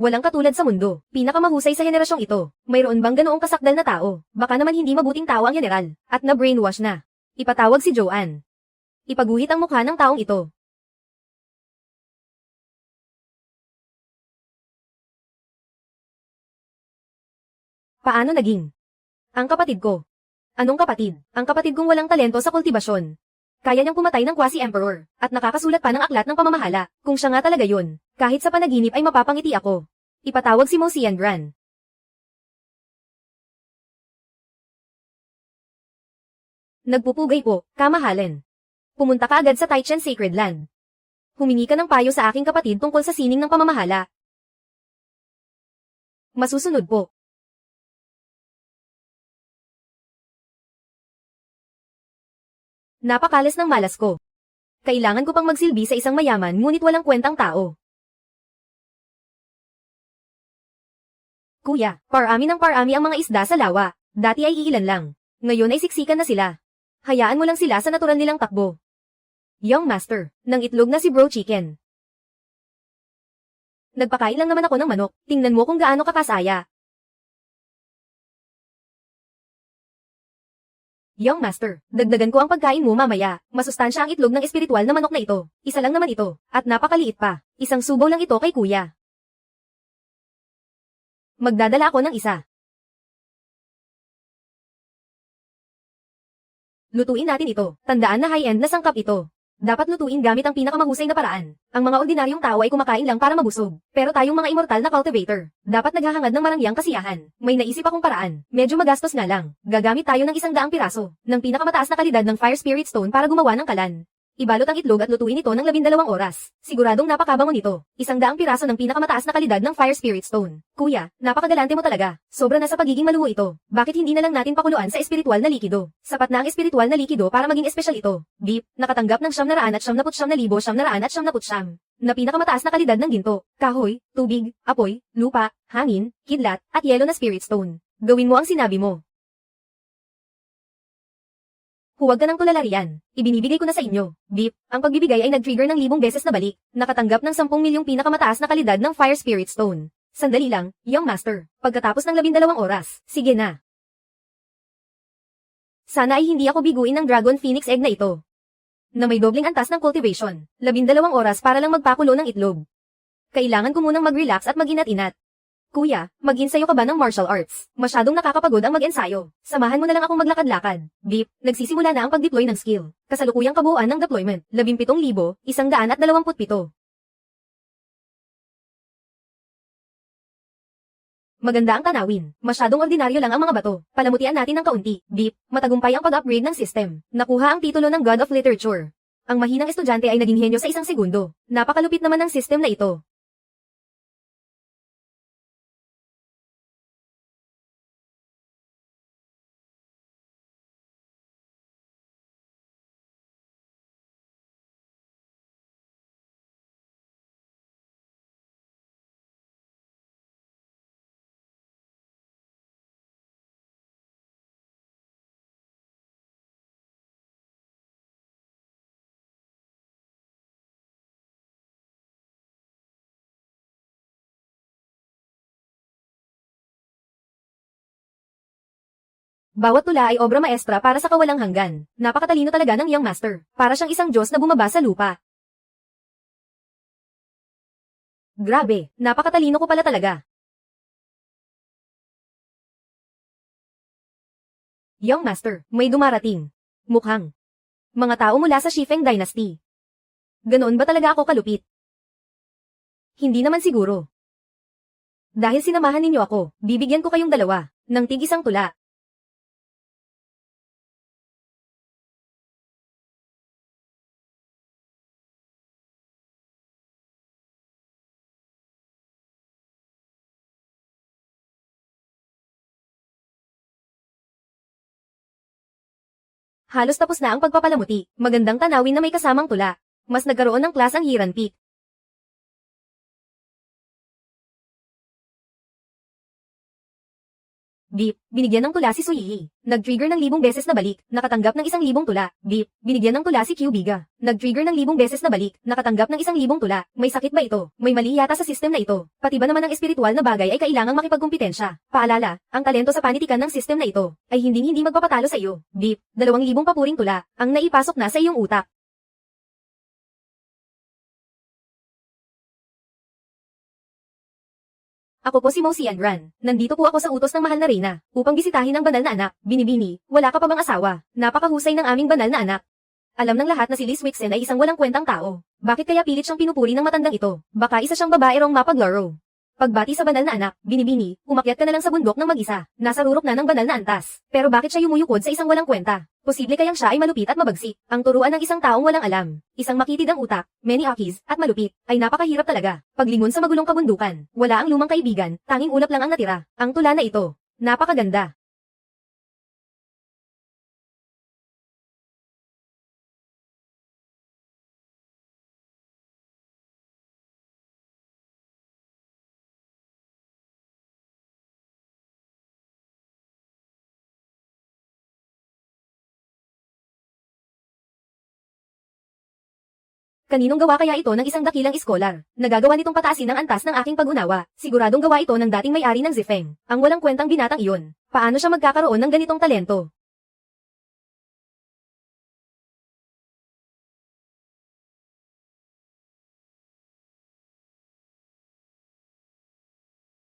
Walang katulad sa mundo, pinakamahusay sa henerasyong ito. Mayroon bang ganoong kasakdal na tao? Baka naman hindi mabuting tao ang general, at na-brainwash na. Ipatawag si Joanne. Ipaguhit ang mukha ng taong ito. Paano naging? Ang kapatid ko. Anong kapatid? Ang kapatid kong walang talento sa kultibasyon. Kaya niyang pumatay ng quasi-emperor, at nakakasulat pa ng aklat ng pamamahala. Kung siya nga talaga yun, kahit sa panaginip ay mapapangiti ako. Ipatawag si Mo Xianbran. Nagpupugay po, kamahalan. Pumunta ka agad sa Taichen Sacred Land. Humingi ka ng payo sa aking kapatid tungkol sa sining ng pamamahala. Masusunod po. Napakalas ng malas ko. Kailangan ko pang magsilbi sa isang mayaman ngunit walang kwentang tao. Kuya, parami ng parami ang mga isda sa lawa. Dati ay iilan lang. Ngayon ay siksikan na sila. Hayaan mo lang sila sa natural nilang takbo. Young Master, ng itlog na si Bro Chicken. Nagpakain lang naman ako ng manok. Tingnan mo kung gaano kakasaya. Young Master, dagdagan ko ang pagkain mo mamaya. Masustansya ang itlog ng espiritual na manok na ito. Isa lang naman ito. At napakaliit pa. Isang subo lang ito kay kuya. Magdadala ako ng isa. Lutuin natin ito. Tandaan na high-end na sangkap ito. Dapat lutuin gamit ang pinakamahusay na paraan. Ang mga ordinaryong tao ay kumakain lang para mabusog. Pero tayong mga immortal na cultivator, dapat naghahangad ng marangyang kasiyahan. May naisip akong paraan. Medyo magastos nga lang. Gagamit tayo ng 100 piraso ng pinakamataas na kalidad ng Fire Spirit Stone para gumawa ng kalan. Ibalot ang itlog at lutuin ito ng 12 oras. Siguradong napakabango nito. 100 piraso ng pinakamataas na kalidad ng Fire Spirit Stone. Kuya, napakagalante mo talaga. Sobra na sa pagiging maluho ito. Bakit hindi na lang natin pakuluan sa espiritual na likido? Sapat na ang espiritual na likido para maging espesyal ito. Beep, nakatanggap ng 999,999 na pinakamataas na kalidad ng ginto, kahoy, tubig, apoy, lupa, hangin, kidlat, at yelo na Spirit Stone. Gawin mo ang sinabi mo. Huwag ka nang tulala riyan. Ibinibigay ko na sa inyo. Beep, ang pagbibigay ay nag-trigger ng 1,000 beses na balik. Nakatanggap ng 10 milyong pinakamataas na kalidad ng Fire Spirit Stone. Sandali lang, Young Master. Pagkatapos ng 12 oras, sige na. Sana ay hindi ako biguin ng Dragon Phoenix Egg na ito. Na may dobleng antas ng cultivation. 12 oras para lang magpakulo ng itlog. Kailangan ko munang mag-relax at mag-inat-inat. Kuya, mag-ensayo ka ba ng martial arts? Masyadong nakakapagod ang mag-ensayo. Samahan mo na lang akong maglakad-lakad. Beep, nagsisimula na ang pag-deploy ng skill. Kasalukuyang kabuuan ng deployment, 17,127. Maganda ang tanawin. Masyadong ordinaryo lang ang mga bato. Palamutian natin ng kaunti. Beep, matagumpay ang pag-upgrade ng system. Nakuha ang titulo ng God of Literature. Ang mahinang estudyante ay naging henyo sa isang segundo. Napakalupit naman ng system na ito. Bawat tula ay obra maestra para sa kawalang hanggan. Napakatalino talaga ng Young Master. Para siyang isang Diyos na bumaba sa lupa. Grabe, napakatalino ko pala talaga. Young Master, may dumarating. Mukhang mga tao mula sa Shifeng Dynasty. Ganoon ba talaga ako kalupit? Hindi naman siguro. Dahil sinamahan ninyo ako, bibigyan ko kayong dalawa ng tig-isang tula. Halos tapos na ang pagpapalamuti. Magandang tanawin na may kasamang tula. Mas nagkaroon ng class ang Hiran Peak. Beep, binigyan ng tula si Suyihi. Nag-trigger ng 1,000 beses na balik, nakatanggap ng 1,000 tula. Beep, binigyan ng tula si Kyubiga. Nag-trigger ng 1,000 beses na balik, nakatanggap ng 1,000 tula. May sakit ba ito? May mali yata sa system na ito. Pati ba naman ang espiritual na bagay ay kailangang makipagkumpetensya? Paalala, ang talento sa panitikan ng system na ito ay hindi magpapatalo sa iyo. Beep, 2,000 papuring tula ang naipasok na sa iyong utak. Ako po si Mo Sianran. Nandito po ako sa utos ng mahal na reyna, upang bisitahin ang banal na anak. Binibini, wala ka pa bang asawa? Napakahusay ng aming banal na anak. Alam ng lahat na si Liz Wixen ay isang walang kwentang tao. Bakit kaya pilit siyang pinupuri ng matandang ito? Baka isa siyang babaerong mapaglaro. Pagbati sa banal na anak, binibini, umakyat ka na lang sa bundok ng mag-isa. Nasa rurok na ng banal na antas. Pero bakit siya yumuyukod sa isang walang kwenta? Posible kayang siya ay malupit at mabagsik. Ang turuan ng isang taong walang alam, isang makitid ang utak, many akis, at malupit, ay napakahirap talaga. Paglingon sa magulong kabundukan, wala ang lumang kaibigan, tanging ulap lang ang natira. Ang tula na ito, napakaganda. Kaninong gawa kaya ito ng isang dakilang iskolar? Nagagawa nitong pataasin ang antas ng aking pag-unawa. Siguradong gawa ito ng dating may-ari ng Zifeng. Ang walang kwentang binatang iyon. Paano siya magkakaroon ng ganitong talento?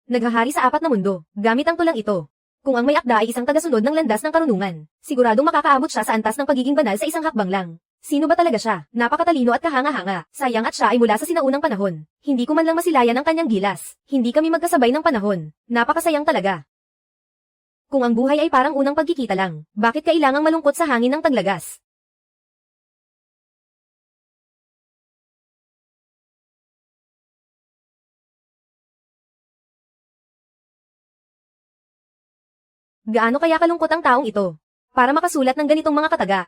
Naghahari sa apat na mundo, gamit ang tulang ito. Kung ang may akda ay isang tagasunod ng landas ng karunungan, siguradong makakaabot siya sa antas ng pagiging banal sa isang hakbang lang. Sino ba talaga siya? Napakatalino at kahanga-hanga. Sayang at siya ay mula sa sinaunang panahon. Hindi ko man lang masilayan ang kanyang gilas. Hindi kami magkasabay ng panahon. Napakasayang talaga. Kung ang buhay ay parang unang pagkikita lang, bakit kailangang malungkot sa hangin ng taglagas? Gaano kaya kalungkot ang taong ito? Para makasulat ng ganitong mga kataga.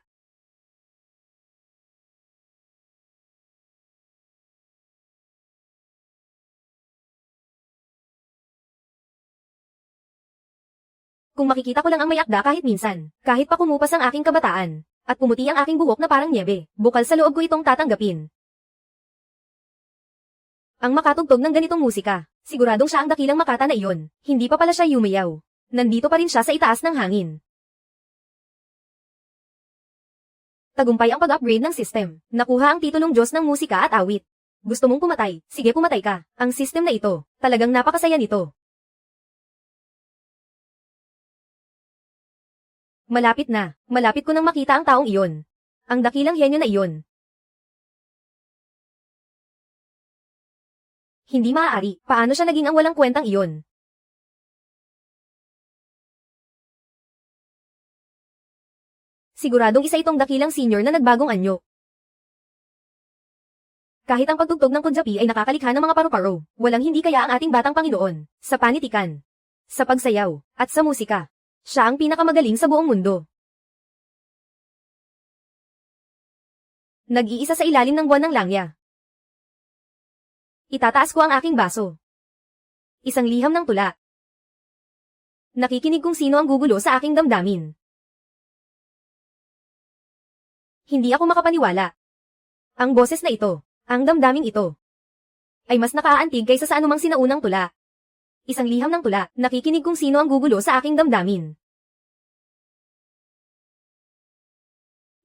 Kung makikita ko lang ang may akda kahit minsan, kahit pa kumupas ang aking kabataan, at pumuti ang aking buhok na parang nyebe, bukal sa loob ko itong tatanggapin. Ang makatugtog ng ganitong musika, siguradong siya ang dakilang makata na iyon, hindi pa pala siya yumayaw. Nandito pa rin siya sa itaas ng hangin. Tagumpay ang pag-upgrade ng system. Nakuha ang titulong Diyos ng musika at awit. Gusto mong pumatay? Sige pumatay ka. Ang system na ito, talagang napakasaya nito. Malapit na. Malapit ko nang makita ang taong iyon. Ang dakilang henyo na iyon. Hindi maaari. Paano siya naging ang walang kwentang iyon? Siguradong isa itong dakilang senior na nagbagong anyo. Kahit ang pagtugtog ng kudyapi ay nakakalikha ng mga paru-paro, walang hindi kaya ang ating batang Panginoon, sa panitikan, sa pagsayaw, at sa musika. Siya ang pinakamagaling sa buong mundo. Nag-iisa sa ilalim ng buwan ng langya. Itataas ko ang aking baso. Isang liham ng tula. Nakikinig kung sino ang gugulo sa aking damdamin. Hindi ako makapaniwala. Ang boses na ito, ang damdaming ito, ay mas nakaaantig kaysa sa anumang sinaunang tula. Isang liham ng tula, nakikinig kung sino ang gugulo sa aking damdamin.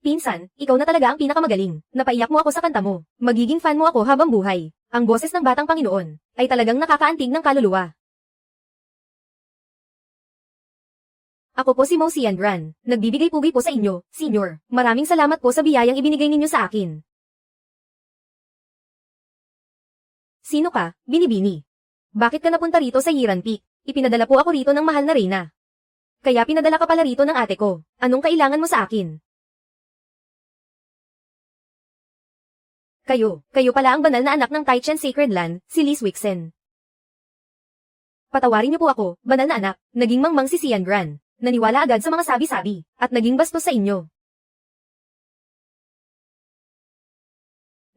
Pinsan, ikaw na talaga ang pinakamagaling. Napaiyak mo ako sa kanta mo. Magiging fan mo ako habang buhay. Ang boses ng batang Panginoon, ay talagang nakakaantig ng kaluluwa. Ako po si Mo Sianran. Nagbibigay pugay po sa inyo, Senior. Maraming salamat po sa biyayang ibinigay ninyo sa akin. Sino ka, Binibini? Bakit ka napunta rito sa Yiran Peak? Ipinadala po ako rito ng mahal na reyna. Kaya pinadala ka pala rito ng ate ko. Anong kailangan mo sa akin? Kayo pala ang banal na anak ng Taichen Sacred Land, si Liz Wixen. Patawarin niyo po ako, banal na anak, naging mangmang si Sianran. Naniwala agad sa mga sabi-sabi, at naging bastos sa inyo.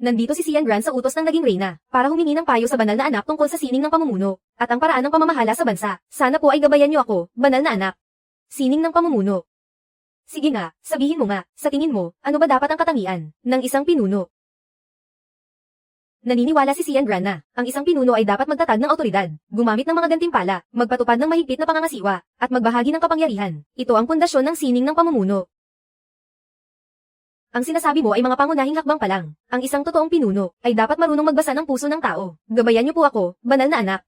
Nandito si Sianran sa utos ng naging reyna, para humingi ng payo sa banal na anak tungkol sa sining ng pamumuno, at ang paraan ng pamamahala sa bansa. Sana po ay gabayan niyo ako, banal na anak. Sining ng pamumuno. Sige nga, sabihin mo nga, sa tingin mo, ano ba dapat ang katangian ng isang pinuno? Naniniwala si Sianran na, ang isang pinuno ay dapat magtatag ng autoridad, gumamit ng mga gantimpala, magpatupad ng mahigpit na pangangasiwa, at magbahagi ng kapangyarihan. Ito ang pundasyon ng sining ng pamumuno. Ang sinasabi mo ay mga pangunahing hakbang pa lang. Ang isang totoong pinuno ay dapat marunong magbasa ng puso ng tao. Gabayan niyo po ako, banal na anak.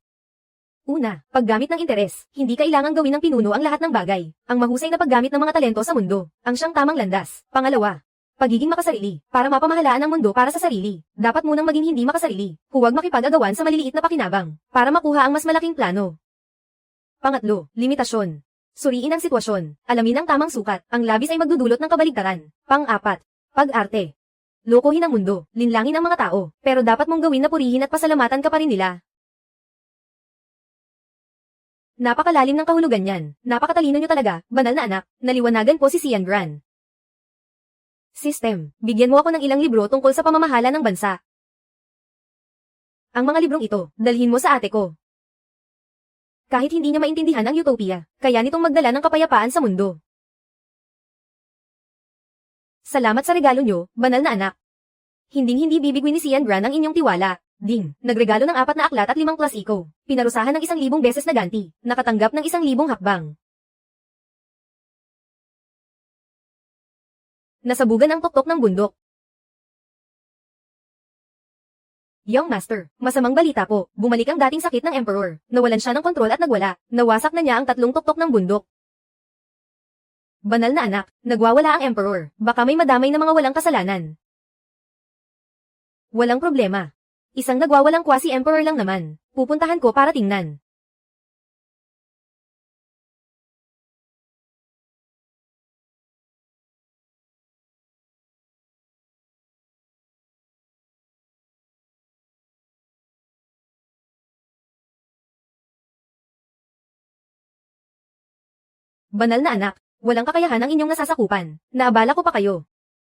Una, paggamit ng interes. Hindi kailangang gawin ng pinuno ang lahat ng bagay. Ang mahusay na paggamit ng mga talento sa mundo, ang siyang tamang landas. Pangalawa, pagiging makasarili. Para mapamahalaan ang mundo para sa sarili, dapat munang maging hindi makasarili. Huwag makipag-agawan sa maliliit na pakinabang, para makuha ang mas malaking plano. Pangatlo, limitasyon. Suriin ang sitwasyon. Alamin ang tamang sukat. Ang labis ay magdudulot ng kabaligtaran. Pang-apat, pag-arte. Lokohin ang mundo, linlangin ang mga tao, pero dapat mong gawin na purihin at pasalamatan ka pa rin nila. Napakalalim ng kahulugan niyan. Napakatalino niyo talaga, banal na anak. Naliwanagan po si Cian Gran. System. Bigyan mo ako ng ilang libro tungkol sa pamamahala ng bansa. Ang mga librong ito, dalhin mo sa ate ko. Kahit hindi niya maintindihan ang utopia, kaya nitong magdala ng kapayapaan sa mundo. Salamat sa regalo niyo, banal na anak. Hinding-hindi bibigwin ni Cian Gran ang inyong tiwala. Ding, nagregalo ng 4 na aklat at 5 klasiko. Pinarusahan ng 1,000 beses na ganti. Nakatanggap ng 1,000 hakbang. Nasabugan ang tuktok ng bundok. Young Master, masamang balita po. Bumalik ang dating sakit ng Emperor. Nawalan siya ng kontrol at nagwala. Nawasak na niya ang 3 tuktok ng bundok. Banal na anak, nagwawala ang Emperor. Baka may madamay na mga walang kasalanan. Walang problema. Isang nagwawalang quasi-emperor lang naman. Pupuntahan ko para tingnan. Banal na anak, walang kakayahan ang inyong nasasakupan. Naabala ko pa kayo.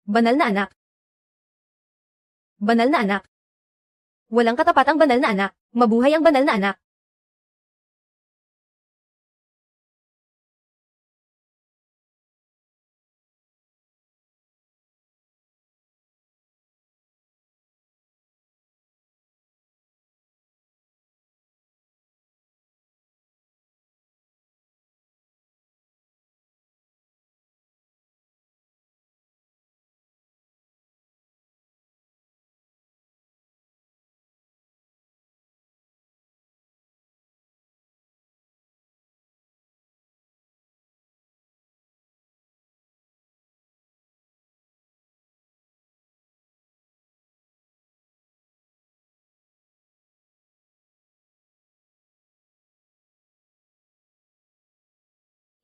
Banal na anak. Banal na anak. Walang katapat ang banal na anak. Mabuhay ang banal na anak.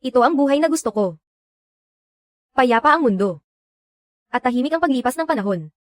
Ito ang buhay na gusto ko. Payapa ang mundo. At tahimik ang paglipas ng panahon.